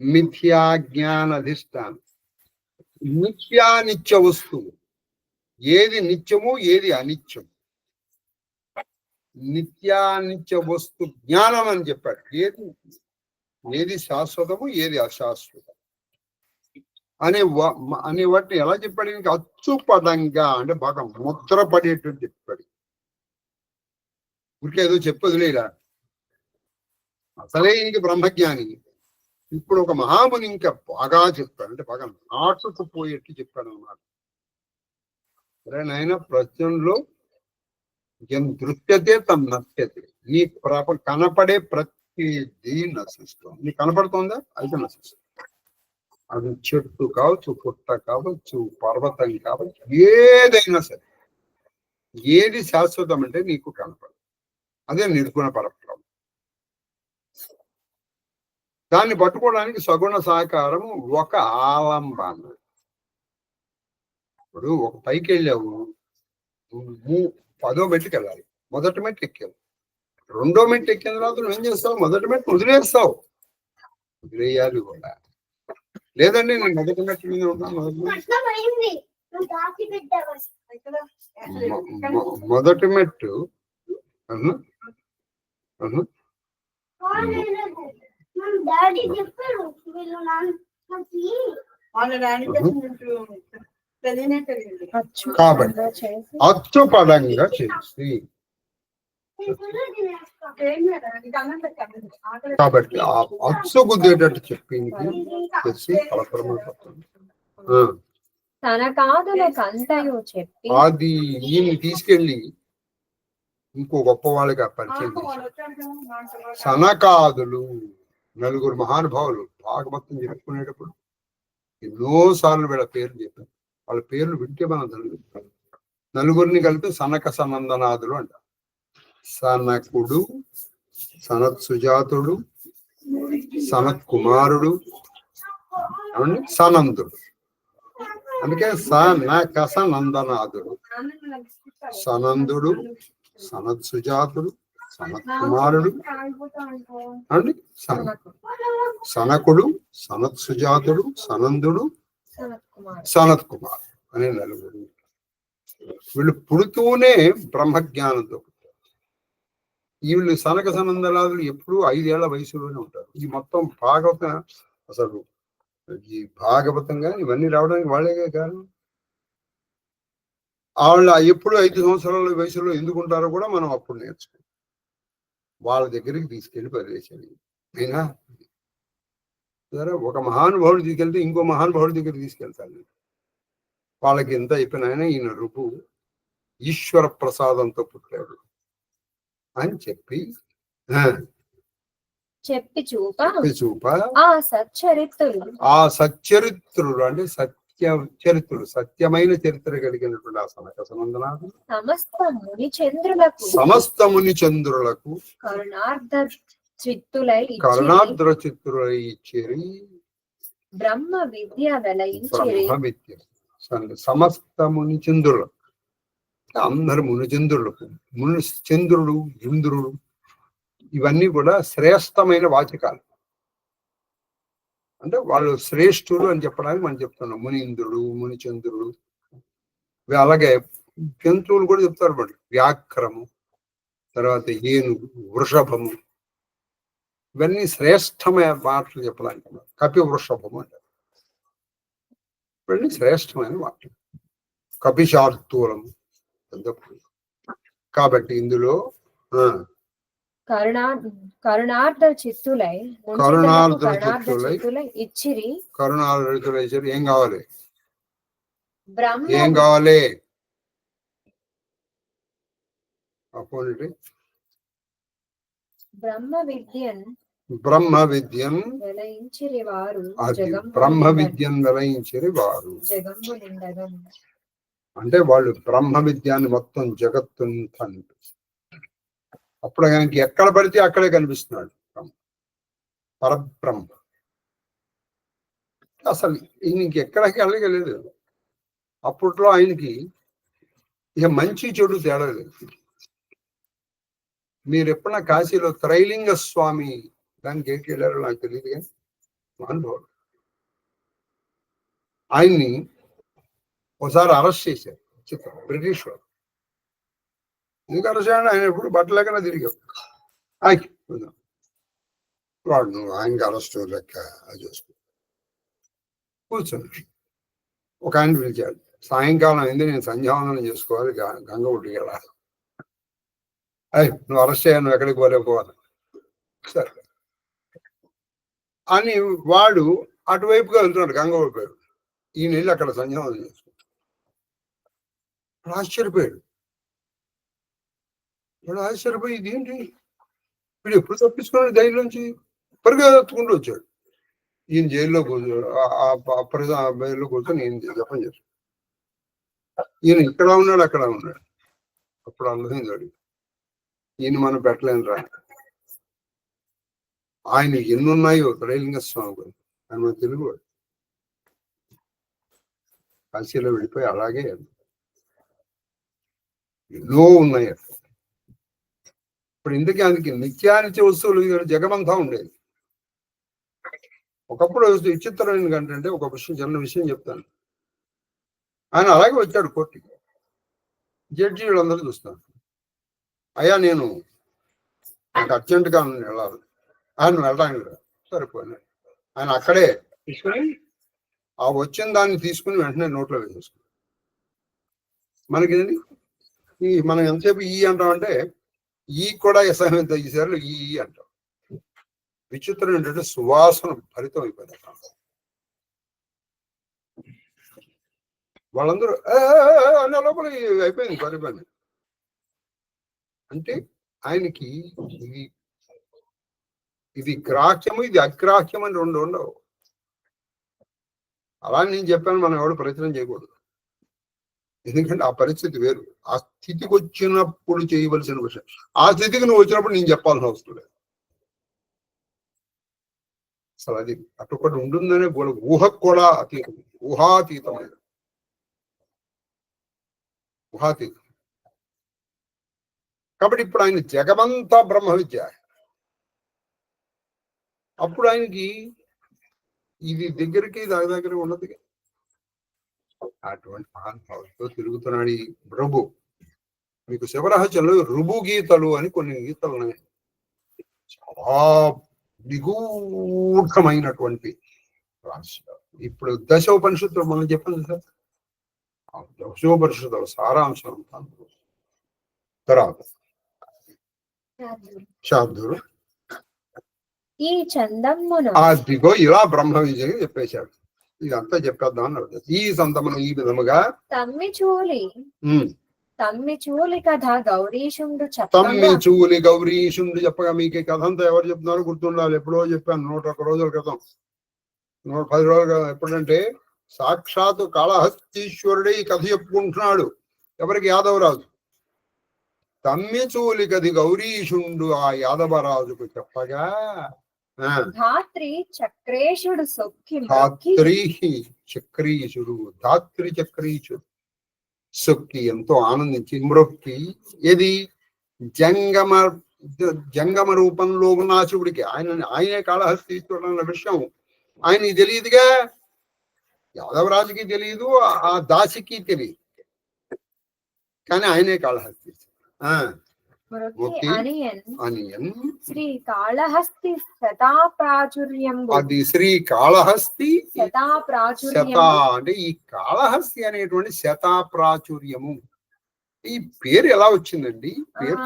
మిథ్యాజ్ఞాన అధిష్టానం, నిత్యానిత్య వస్తువు. ఏది నిత్యము ఏది అనిత్యం, నిత్యానిత్య వస్తు జ్ఞానం అని చెప్పాడు. ఏది శాశ్వతము ఏది అశాశ్వతం అనే వాటిని ఎలా చెప్పాడు? ఇంకా అచ్చుపడంగా అంటే బాగా ముద్ర పడేటువంటి చెప్పాడు. ఊరికేదో చెప్పొదిలేలా. అసలే ఇంక బ్రహ్మజ్ఞాని. ఇప్పుడు ఒక మహాముని ఇంకా బాగా చెప్తాడు, అంటే బాగా నాటుకుపోయేట్టు చెప్పాడు అన్నమాట. సరే నాయన, ప్రత్యంలో దృశ్యతే తమ్ నశ్యతే. నీ కనపడే ప్రతిదీ నశిస్తుంది. నీకు కనపడుతుందా? అయితే నశిస్తుంది. అది చెట్టు కావచ్చు, పుట్ట కావచ్చు, పర్వతం కావచ్చు, ఏదైనా సరే. ఏది శాశ్వతం అంటే నీకు కనపడదు. అదే నిర్గుణ పరబ్రహ్మం. దాన్ని పట్టుకోవడానికి సగుణ సహకారము ఒక ఆలంబన. ఇప్పుడు ఒక పైకి వెళ్ళావు, 10వ మెట్టుకి వెళ్ళాలి. మొదటి మెట్టు ఎక్కావు, 2వ మెట్టు ఎక్కిన తర్వాత నువ్వు ఏం చేస్తావు? మొదటి మెట్టు వదిలేస్తావు. వదిలేయాలి కూడా. లేదండి నేను మొదటి మెట్టు మీద ఉంటాను. మొదటి మెట్టు కాబట్టి అచ్చుపడంగా చేసి, కాబట్టి ఆ అచ్చు గుద్దేటట్టు చెప్పింది చేసి అది ఈయన తీసుకెళ్ళి ఇంకో గొప్ప వాళ్ళకి పరిచయం చేశారు. సనకాదులు నలుగురు మహానుభావులు భాగవతం చెప్పుకునేటప్పుడు ఎన్నోసార్లు వీళ్ళ పేర్లు చెప్పారు. వాళ్ళ పేర్లు వింటే మనం నలుగురిని కలిపి సనక సనందనాథులు అంటారు. సనకుడు, సనత్ సుజాతుడు, సనత్ కుమారుడు, సనందుడు. అందుకే సనక సనందనాథుడు. సనందుడు, సనత్ సుజాతుడు, సనత్ కుమారుడు అండి, సనకుడు, సనత్ సుజాతుడు, సనందుడు, సనత్ కుమారుడు అనే నలుగురు. వీళ్ళు పుడుతూనే బ్రహ్మజ్ఞానంతో పుట్టారు. వీళ్ళు సనక సనందనాథులు ఎప్పుడు 5 ఏళ్ల వయసులోనే ఉంటారు. ఈ మొత్తం భాగవతం, అసలు ఈ భాగవతంగా ఇవన్నీ రావడానికి వాళ్ళే కారణం. వాళ్ళు ఎప్పుడు 5 సంవత్సరాల వయసులో ఎందుకు ఉంటారో కూడా మనం అప్పుడు నేర్చుకుంటాం. వాళ్ళ దగ్గరికి తీసుకెళ్లి పరివేశాలి. అయినా సరే, ఒక మహానుభావుడు తీసుకెళ్తే ఇంకో మహానుభావుడి దగ్గర తీసుకెళ్తాను. వాళ్ళకి ఎంత అయిపోయినాయన ఈయన రుపు ఈశ్వర ప్రసాదంతో పుట్టాడు అని చెప్పి చూప ఆ సచ్చరిత్రులు అంటే చరిత్రులు, సత్యమైన చరిత్ర కలిగినటువంటి ఆ సనక సనందనాథుడు సమస్త ముని చంద్రులకు కరుణార్ద్ర చిత్తులై ఇచ్చేరి బ్రహ్మ విద్య. సమస్త ముని చంద్రులకు, అందరు ముని చంద్రులకు, ముని చంద్రుడు, ఇంద్రుడు, ఇవన్నీ కూడా శ్రేష్టమైన వాచకాలు. అంటే వాళ్ళు శ్రేష్ఠులు అని చెప్పడానికి మనం చెప్తున్నాం. ముని ఇంద్రుడు, ముని చంద్రుడు. అలాగే జంతువులు కూడా చెప్తారు మరి. వ్యాఘ్రము, తర్వాత ఏనుగు, వృషభము, ఇవన్నీ శ్రేష్టమైన మాటలు చెప్పడానికి. కపి వృషభము అంటారు. ఇవన్నీ శ్రేష్టమైన మాటలు. కపిశార్తూలము. కాబట్టి ఇందులో కరుణార్ధ చిత్తులై ఇచ్చిరి. ఏం కావాలి? ఏం కావాలి? బ్రహ్మ విద్యన్ వెలయించిరి వారు. అంటే వాళ్ళు బ్రహ్మ విద్యాన్ని మొత్తం జగత్తుంతా. అప్పుడు ఆయనకి ఎక్కడ పడితే అక్కడే కనిపిస్తున్నాడు పరబ్రహ్మ. అసలు ఈయనకి ఎక్కడికి వెళ్ళగలేదు. అప్పట్లో ఆయనకి ఇక మంచి చెడు తేడా లేదు. మీరు ఎప్పుడన్నా కాశీలో త్రైలింగ స్వామి దానికి ఏంటి వెళ్ళారో నాకు తెలియదు, కానీ అనుభవం. ఆయన్ని ఒకసారి అరెస్ట్ చేశారు బ్రిటిష్ వారు. ఎందుకు అరెస్ట్ చేయండి? ఆయన ఎప్పుడు బట్టలేకనే తిరిగావు. వాడు నువ్వు ఆయనకి అరెస్ట్ లెక్క అది చేసుకో కూర్చొని. ఒక ఆయన పిలిచాడు. సాయంకాలం అయింది, నేను సంధ్యావందనం చేసుకోవాలి, గంగ ఒడ్డుకి వెళ్ళాలి. అయ్యి నువ్వు అరెస్ట్ అయ్యా, నువ్వు ఎక్కడికి పోలేకపోవాలి సరే అని వాడు అటువైపుగా వెళ్తున్నాడు, గంగ వైపు. ఈయన వెళ్ళి అక్కడ సంధ్యావందనం చేసుకున్నాడు. ఆశ్చర్యపోయాడు. వాడు ఆశ్చర్యపోయి ఇదేంటి, వీడు ఎప్పుడు తప్పించుకున్నాడు ధైర్యంలోంచి, పరిగెత్తుకుంటూ వచ్చాడు. ఈయన జైల్లో కూర్చొని జైల్లో కూర్చొని ఈయన జపం చేశాడు. ఈయన ఇక్కడ ఉన్నాడు, అక్కడ ఉన్నాడు. అప్పుడు అర్థమైంది వాడు, ఈయన మనం పెట్టలేను రా. ఆయన ఎన్నున్నాయో త్రైలింగ స్వామి గారు, ఆయన మన తెలుగువాడు. కాశీలో వెళ్ళిపోయి అలాగే ఎన్నో ఉన్నాయి. ఇప్పుడు ఇందుకే అందుకే నిత్యానిత్య వస్తువులు జగమంతా ఉండేది. ఒకప్పుడు విచిత్రమైన కంటే ఒక విషయం, చిన్న విషయం చెప్తాను. ఆయన అలాగే వచ్చాడు కోర్టుకి. జడ్జి వీళ్ళందరూ చూస్తాను, అయ్యా నేను నాకు అర్జెంటుగా వెళ్ళాలి. ఆయన వెళ్ళడానికి సరిపోయినా ఆయన అక్కడే తీసుకుని ఆ వచ్చిన దాన్ని తీసుకుని వెంటనే నోట్లో వేసేసుకున్నాం. మనకి మనం ఎంతసేపు ఈ అంటామంటే ఈ కూడా అసహ్యం ఈసార్లు ఈ అంటాం. విచిత్రం ఏంటంటే సువాసన ఫలితం అయిపోయింది. వాళ్ళందరూ అన్న లోపల అయిపోయింది పరిపాలన. అంటే ఆయనకి ఇది గ్రాహ్యము, ఇది అగ్రాహ్యం అని రెండు ఉండవు. అలా నేను చెప్పాను, మనం ఎవడు ప్రయత్నం చేయకూడదు. ఎందుకంటే ఆ పరిస్థితి వేరు. ఆ స్థితికి వచ్చినప్పుడు చేయవలసిన విషయం. ఆ స్థితికి నువ్వు వచ్చినప్పుడు నేను చెప్పాల్సిన అవసరం లేదు. అసలు అది అటుపడి ఉంటుందనే ఊహకు కూడా అతీతం, ఊహాతీతమైన ఊహాతీతం. కాబట్టి ఇప్పుడు ఆయన జగమంతా బ్రహ్మ విద్య. అప్పుడు ఆయనకి ఇది దగ్గరికి దగ్గర ఉన్నది. అటువంటి మహానుభావులతో తిరుగుతున్నాడు ఈ రుబు. మీకు శివరహస్యంలో రుబు గీతలు అని కొన్ని గీతలు ఉన్నాయి. చాలా నిగూఢమైనటువంటి రహస్యాలు. ఇప్పుడు దశోపనిషత్తులు మనం చెప్పండి సార్, దశోపనిషత్తుల సారాంశం తర్వాత శాబ్దుడు ఈ చందమ్మును అదిగో ఇలా బ్రహ్మ విజయ చెప్పేశాడు. ఇదంతా చెప్పేద్దాం అని అడుగుతుంది. ఈ సంతమును ఈ విధముగా తమ్మి చూలి కథ గౌరీశుండు తమ్మి చూలి గౌరీశుండు చెప్పగా, మీకు కథ అంతా ఎవరు చెప్తున్నారో గుర్తుండాలి. ఎప్పుడో చెప్పాను, 101 రోజుల క్రితం, 110 రోజుల క్రితం. ఎప్పుడంటే సాక్షాత్తు కాళహస్తీశ్వరుడే ఈ కథ చెప్పుకుంటున్నాడు. ఎవరికి? యాదవరాజు. తమ్మి చూలి కది గౌరీశుండు ఆ యాదవరాజుకు చెప్పగా, ధాత్రి చక్రేశుడు సొక్కి ఎంతో ఆనందించి మ్రొక్కి, ఏది జంగమ రూపంలో ఉన్న శివుడికి, ఆయనే కాళహస్తీశ్వరుడు అన్న విషయం ఆయనకి తెలియదుగా, యాదవరాజుకి తెలియదు, ఆ దాసికి తెలియదు, కానీ ఆయనే కాళహస్తీశ్వరుడు. శ్రీకాళహస్తి శతాప్రాచుర్యం. అది శ్రీకాళహస్తి శత అంటే ఈ కాళహస్తి అనేటువంటి శతాప్రాచుర్యము. ఈ పేరు ఎలా వచ్చిందండి? పేరు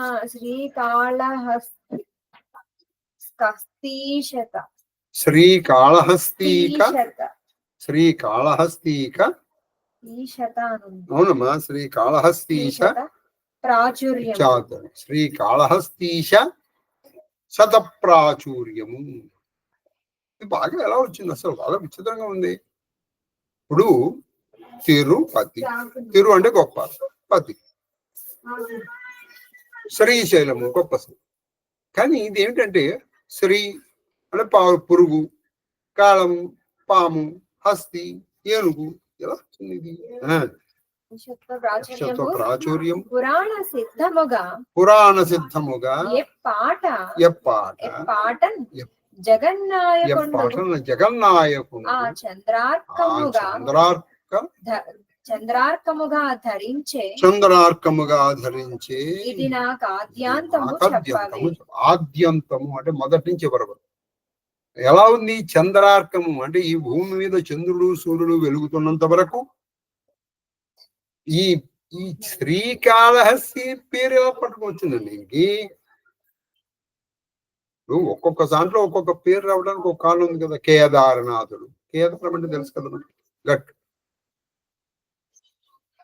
శ్రీకాళహస్తీక అవునమ్మా, శ్రీకాళహస్తీశ శ్రీకాళహస్తీశ శతప్రాచుర్యము. ఇది బాగా ఎలా వచ్చింది? అసలు బాగా విచిత్రంగా ఉంది. ఇప్పుడు తిరుపతి, తిరు అంటే గొప్ప, పతి శ్రీశైలము గొప్ప. కానీ ఇది ఏమిటంటే శ్రీ అంటే పురుగు, కాళము పాము, హస్తి ఏనుగు, ఎలా వచ్చింది ఇది? ప్రాచుర్యం పురాణ సిద్ధముగా జగన్నాయకుడు చంద్రార్కముగా ధరించే ఇది నాకు ఆద్యంతము అంటే మొదటి నుంచి వరకు. ఎలా ఉంది చంద్రార్కము అంటే ఈ భూమి మీద చంద్రుడు సూర్యుడు వెలుగుతున్నంత వరకు ఈ ఈ శ్రీకాళహస్తి పేరు ఎలా పట్టుకొచ్చిందండి ఇంకి? ఒక్కొక్క దాంట్లో ఒక్కొక్క పేరు రావడానికి ఒక కారణం ఉంది కదా. కేదారనాథుడు, కేదారం అంటే తెలుసు కదా మనకి, గట్.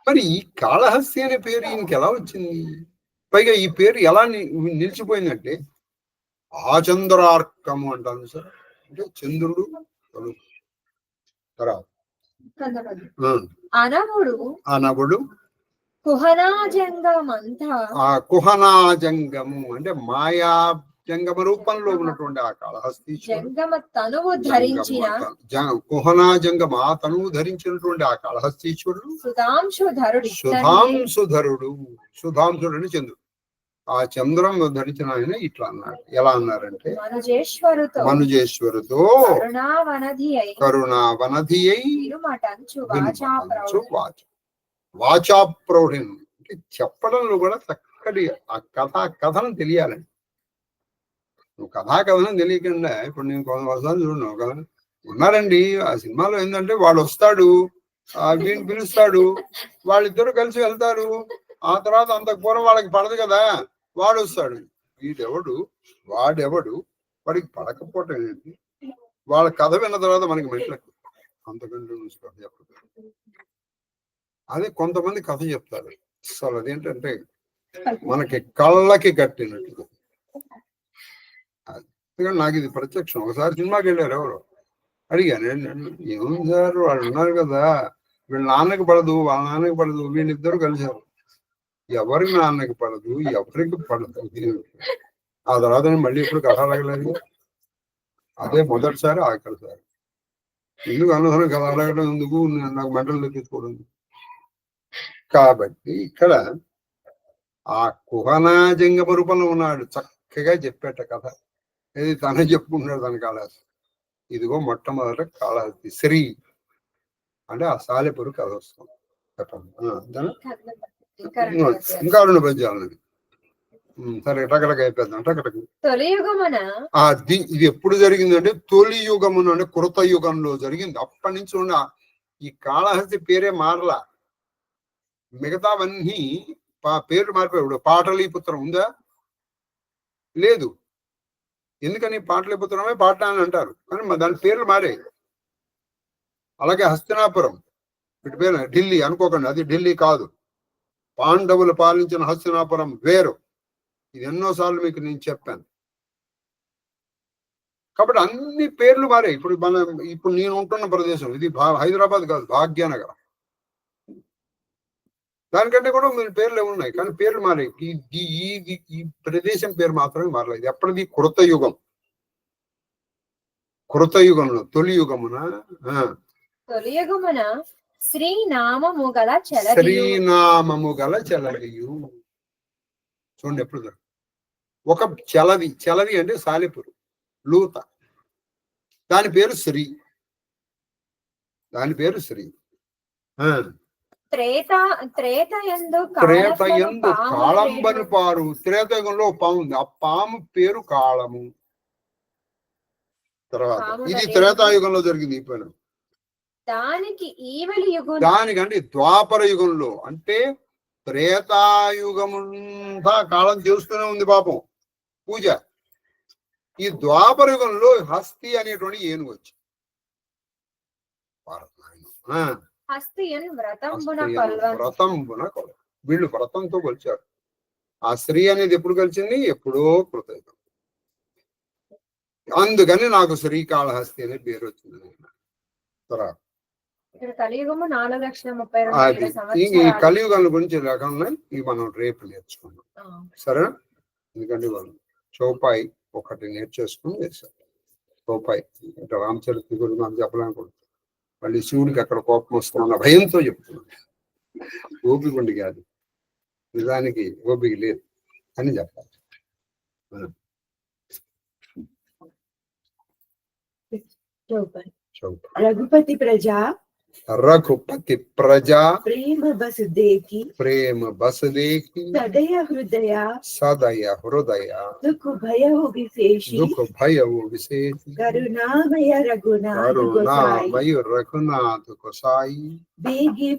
మరి ఈ కాళహస్తి అనే పేరు ఈయనకి ఎలా వచ్చింది? పైగా ఈ పేరు ఎలా నిలిచిపోయిందంటే ఆచంద్రార్కము అంటాను సార్, అంటే చంద్రుడు తర్వాత అనవుడు కుహనాజంగము అంటే మాయా జంగమ రూపంలో ఉన్నటువంటి ఆ కాళహస్తీశ్వరుడు, కుహనాజంగం ఆ తనువు ధరించినటువంటి ఆ కాళహస్తీశ్వరుడు సుధాంశుధరుడు, సుధాంశుడు అని చంద్రుడు. ఆ చంద్రం ధరించిన ఆయన ఇట్లా అన్నాడు. ఎలా అన్నారంటే మనుజేశ్వరుతో కరుణావనధి అయి వాచాప్రౌఢిని అంటే చెప్పడంలో కూడా చక్కటి ఆ కథనం తెలియాలండి. నువ్వు కథనం తెలియకుండా ఇప్పుడు నేను కొంతసార్లు చూడను కదా ఉన్నారండి. ఆ సినిమాలో ఏంటంటే వాడు వస్తాడు, వీడిని పిలుస్తాడు, వాళ్ళిద్దరు కలిసి వెళ్తారు. ఆ తర్వాత అంతకు పూర్వం వాళ్ళకి పడదు కదా, వాడు వస్తాడు. వాడెవడు వాడికి పడకపోవటం ఏంటి? వాళ్ళ కథ విన్న తర్వాత మనకి మెట్లకు అంతకంటే చెప్పదు. అదే కొంతమంది కథ చెప్తారు అసలు అదేంటంటే మనకి కళ్ళకి కట్టినట్టు. నాకు ఇది ప్రత్యక్షం. ఒకసారి సినిమాకి వెళ్ళారు, ఎవరు అడిగాను, ఏముంది సార్ వాళ్ళు ఉన్నారు కదా, వీళ్ళ నాన్నకి పడదు, వాళ్ళ నాన్నకి పడదు, వీళ్ళిద్దరు కలిశారు. ఎవరికి నాన్నకి పడదు, ఎవరికి పడదు. ఆ తర్వాత మళ్ళీ ఎప్పుడు కథ అడగలేదు. అదే మొదటిసారి ఆఖరిసారి. ఎందుకు అనవసరం కథ అడగడం ఎందుకు, నాకు మెంటల్ తెచ్చుకోవడం. కాబట్టి ఇక్కడ ఆ కుహనాజంగమ రూపంలో ఉన్నాడు, చక్కగా చెప్పేట కథ. ఇది తనే చెప్పుకుంటున్నాడు తన కాళహస్తి. ఇదిగో మొట్టమొదట కాళహస్తి శ్రీ అంటే ఆ సాలెపురు కథ వస్తుంది. చెప్పండి. ఇంకా రెండు పద్యాలని సరే టకటక అయిపోద్దాం. టకటక ఇది ఎప్పుడు జరిగిందంటే తొలి యుగమును అంటే కృత యుగంలో జరిగింది. అప్పటి నుంచి ఉన్న ఈ కాళహస్తి పేరే మారలా. మిగతావన్నీ పేర్లు మారిపోయాడు. పాటలీపుత్రం ఉందా? లేదు. ఎందుకని పాటలీపుత్రమే పాట అని అంటారు, కానీ దాని పేర్లు మారాయి. అలాగే హస్తినాపురం వీటి పేరు ఢిల్లీ అనుకోకండి, అది ఢిల్లీ కాదు. పాండవులు పాలించిన హస్తినాపురం వేరు. ఇది ఎన్నోసార్లు మీకు నేను చెప్పాను. కాబట్టి అన్ని పేర్లు మారాయి. ఇప్పుడు నేను ఉంటున్న ప్రదేశం ఇది హైదరాబాద్ కాదు, భాగ్యనగరం. దానికంటే కూడా మీరు పేర్లు ఉన్నాయి, కానీ పేర్లు మారాయి. ఈ ప్రదేశం పేరు మాత్రమే మారలేదు. ఎప్పటిది కృత యుగం. కృత యుగంలో తొలి యుగమున శ్రీనామము గల చలవియు. చూడండి ఎప్పుడు ఒక చలవి అంటే సాలెపురు లూత, దాని పేరు శ్రీ. త్రేతయందు కాళంబను పారు. త్రేతయుగంలో పాము ఉంది, ఆ పాము పేరు కాళము. తర్వాత ఇది త్రేతాయుగంలో జరిగింది. ఈ పని దానికంటే ద్వాపర యుగంలో అంటే త్రేతాయుగమంతా కాలం చేస్తూనే ఉంది పాపం పూజ. ఈ ద్వాపర యుగంలో హస్తి అనేటువంటి ఏనుగు వచ్చి వ్రతంబున వీళ్ళు వ్రతంతో కొలిచారు. ఆ స్త్రీ అనేది ఎప్పుడు కలిసింది? ఎప్పుడో కృతయుగం. అందుకని నాకు శ్రీకాళహస్తి అనే పేరు వచ్చింది. తర్వాత ఈ కలియుగం గురించి లేకుండా ఇవి మనం రేపు నేర్చుకున్నాం, సరేనా? ఎందుకంటే వాళ్ళు చౌపాయి ఒకటి నేర్చేసుకుని వేశారు. చౌపాయి అంటే రామచరిత్ర గురించి మనం చెప్పాలనుకుంటున్నాం. మళ్ళీ శివుడికి అక్కడ కోపం వస్తున్న భయంతో చెప్తున్నాను. ఓపిక ఉండి కాదు, నిజానికి ఓపిక లేదు అని చెప్పాలి. రఘుపతి ప్రజా ప్రేమ బసుదేకి సదయ హృదయ దుఃఖ భయవు విశేషి కరుణామయ రఘునాథ గోసాయి బేగి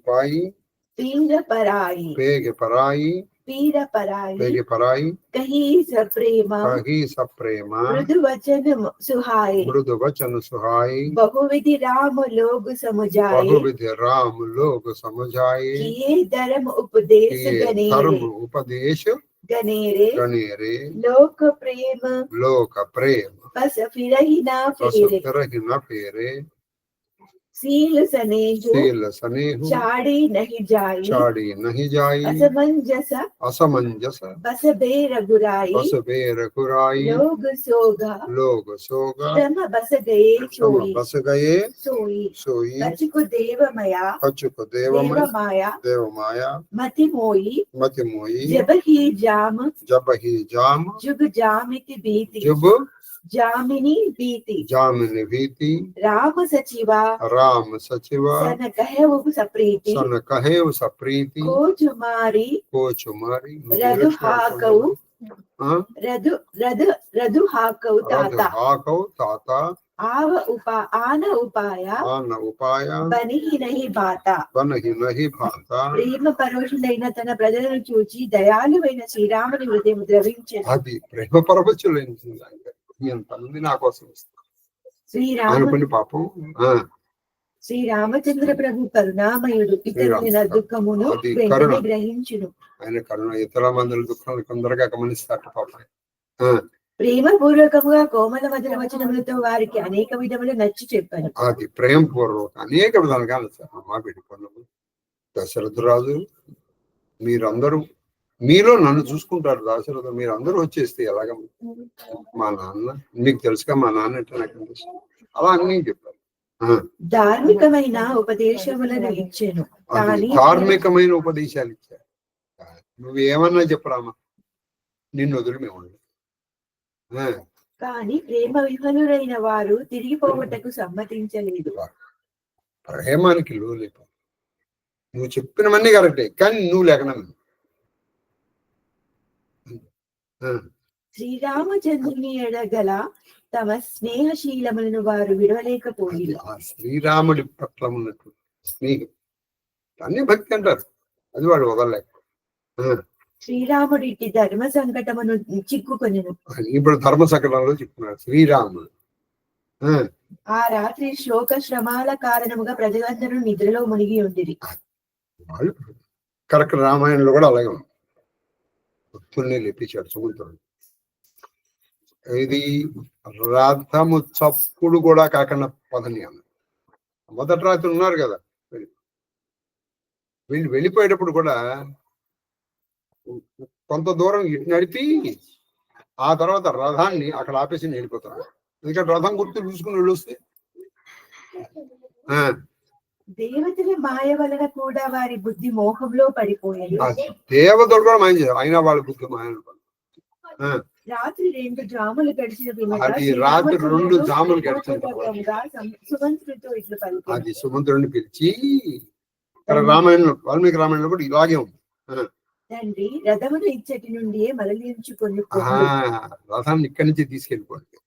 పాయి पीर पराई పేగి పరాయి पीर पराई పేగి పరాయి कही सप्रेम కహి సప్రేమ मृदु वचन सुहाए మృదు వచన సుహాయి बहुविधि राम लोग समुझाए బహువిధి రామ లోక సమజాయి किए धर्म उपदेश ధర్మ गनेरे ఉపదేశ गनेरे గణేరే लोक प्रेम లోక ప్రేమ बस फिरहि ना फेरे రహిన పేరే सील स्नेह శీల సనేహు चाड़ी नहीं जाई చాడి నహి జాయి असमंजस అసమంజస बस बे रघुराई బసబే రఘురాయి लोग सोगा లోక సోగ श्रम बस गए సమ सोई బస గయే सोई సోయి कछुक देव मया కచుక देव దేవమయ माया దేవమాయ मति मोई మతి మోయి जब ही जाम జబహి జామ जुग जामिति बीती జుబ్ जामिनी बीती జామిని భీతి राम सचिवा రామ సచివ सन कहे वो सप्रीति సన కహేవ సప్రీతి को जुमारी కోచు మరి रधु हाकऊ रधु हाकऊ ताता ఆకౌ తాత आव उपा आन उपाया ఆన ఉపాయ बनी ही नहीं बाता బనహి నహి భాత ప్రేమ పరోషులైన తన ప్రజలను చూచి దయాళువైన శ్రీరాముని హృదయం ద్రవించెను. అది ప్రేమ పరవచ్చులైంది ఎంతమంది నా కోసం ఇస్తారు శ్రీరామ అనుకుని పాపం శ్రీరామచంద్ర ప్రభు కరుణామయుడు ఇతరుల దుఃఖమును అది వెంటనే కరుణ. గ్రహించును. ఆయన కరుణ ఇతర మందుల దుఃఖాలు తొందరగా గమనిస్తారు పాపం ప్రేమ పూర్వకముగా కోమల మధుర వచనములతో వారికి అనేక విధములు నచ్చి చెప్పాను. అది ప్రేమ పూర్వక అనేక విధాలుగా మా పెట్టుకున్నాము దశరథ రాజు మీరందరూ మీలో నన్ను చూసుకుంటారు దశరథ మీరందరూ వచ్చేస్తే ఎలాగ మా నాన్న మీకు తెలుసుగా మా నాన్న అంటే నాకు అనిపిస్తుంది అలా అన్నీ చెప్పారు ధార్మికమైన ఉపదేశములను ఇచ్చాను అది కానీ ధార్మికమైన ఉపదేశాలు ఇచ్చారు నువ్వేమన్నా చెప్పరామా నిన్ను వదిలి మేము ఉండలేం. కానీ ప్రేమ విఫలురైన వారు తిరిగి పోగొట్టకు సమ్మతించలేదు. ప్రేమానికి లోలేప నువ్వు చెప్పినవన్నీ కరెక్టే కానీ నువ్వు లేకనా శ్రీరామచంద్రుని ఎడగల తమ స్నేహశీలములను వారు విడవలేకపోయి ఆ శ్రీరాముడి పట్ల ఉన్నటువంటి స్నేహం అన్ని భక్తి అంటారు అది వాడు వదలలేక శ్రీరాముడి ధర్మ సంకటమును చిక్కుకొనెను. ఇప్పుడు ధర్మ సంకటంలో చెప్తున్నారు శ్రీరాముడు ఆ రాత్రి శోక శ్రమాల కారణముగా ప్రజలందరూ నిద్రలో మునిగి ఉండిరి. వాళ్ళు కరెక్ట్ రామాయణంలో కూడా అలాగే ఉంది భక్తుల్ని లేపించాడు సముద్రుడు ఇది రథము చప్పుడు కూడా కాకుండా పదని అన్న మొదటి రాత్రి ఉన్నారు కదా వీళ్ళు వెళ్ళిపోయేటప్పుడు కూడా కొంత దూరం నడిపి ఆ తర్వాత రథాన్ని అక్కడ ఆపేసి వెళ్ళిపోతారు ఎందుకంటే రథం గుర్తు చూసుకుని వెళ్ళొస్తే దేవతల మాయ వలన కూడా వారి బుద్ధి మోహంలో పడిపోయారు. దేవతలు కూడా మాయం చేశారు అయినా వాళ్ళ బుద్ధి మాయం రాత్రి 2 జాములు గడిచిన పిమ్మట అది రాత్రి 2 జాములు గడిచిన సుమంత్రుడితో ఇట్లా పలికాడు. అది సుమంత్రుడిని పిలిచి ఇక్కడ రామాయణంలో వాల్మీకి రామాయణంలో కూడా ఇలాగే ఉంది తండ్రి రథమును ఇచ్చటి నుండి మరలించుకొని రథాన్ని ఇక్కడి నుంచి తీసుకెళ్ళిపోండి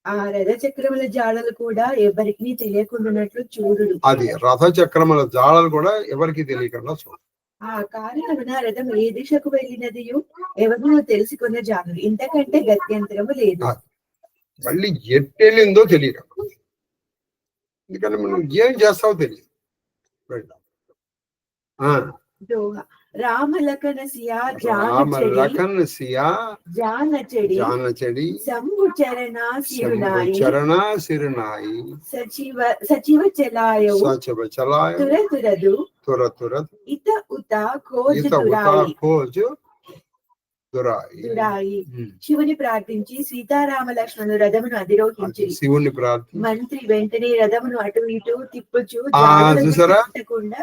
ఆ రథ చక్రముల జాడలు కూడా ఎవరికి తెలియకుండానట్లు చూడు. అది రథ చక్రముల జాడలు కూడా ఎవరికి తెలియకుండా చూడు. ఆ కారణమున రథం ఏ దిశకు వెళ్ళినది ఎవరు తెలుసుకున్న జాడలు ఇంతకంటే గత్యంతరము లేదు. మళ్ళీ ఎట్టెళ్ళిందో తెలియదు ఎందుకంటే మనం ఏం చేస్తావో తెలియదు. రామలకన సియా జానచడి శంభు చరణ సిరునాయి సచివ చలాయౌ సచివ చలాయ తురతురదు ఇత ఉత ఖోజు దురాయి. శివుని ప్రార్థించి సీతారామ లక్ష్మణులు రథమును అధిరోహించి శివుని ప్రార్థన మంత్రి వెంటనే రథమును అటు ఇటు తిప్పుచు చూసారా పెట్టకుండా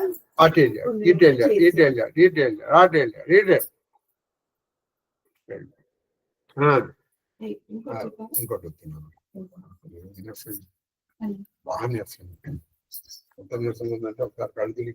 ఇంకోటి బాగా నీరసం ఎంత నీరసంగా ఉందంటే ఒకసారి కళ్ళు తిరిగి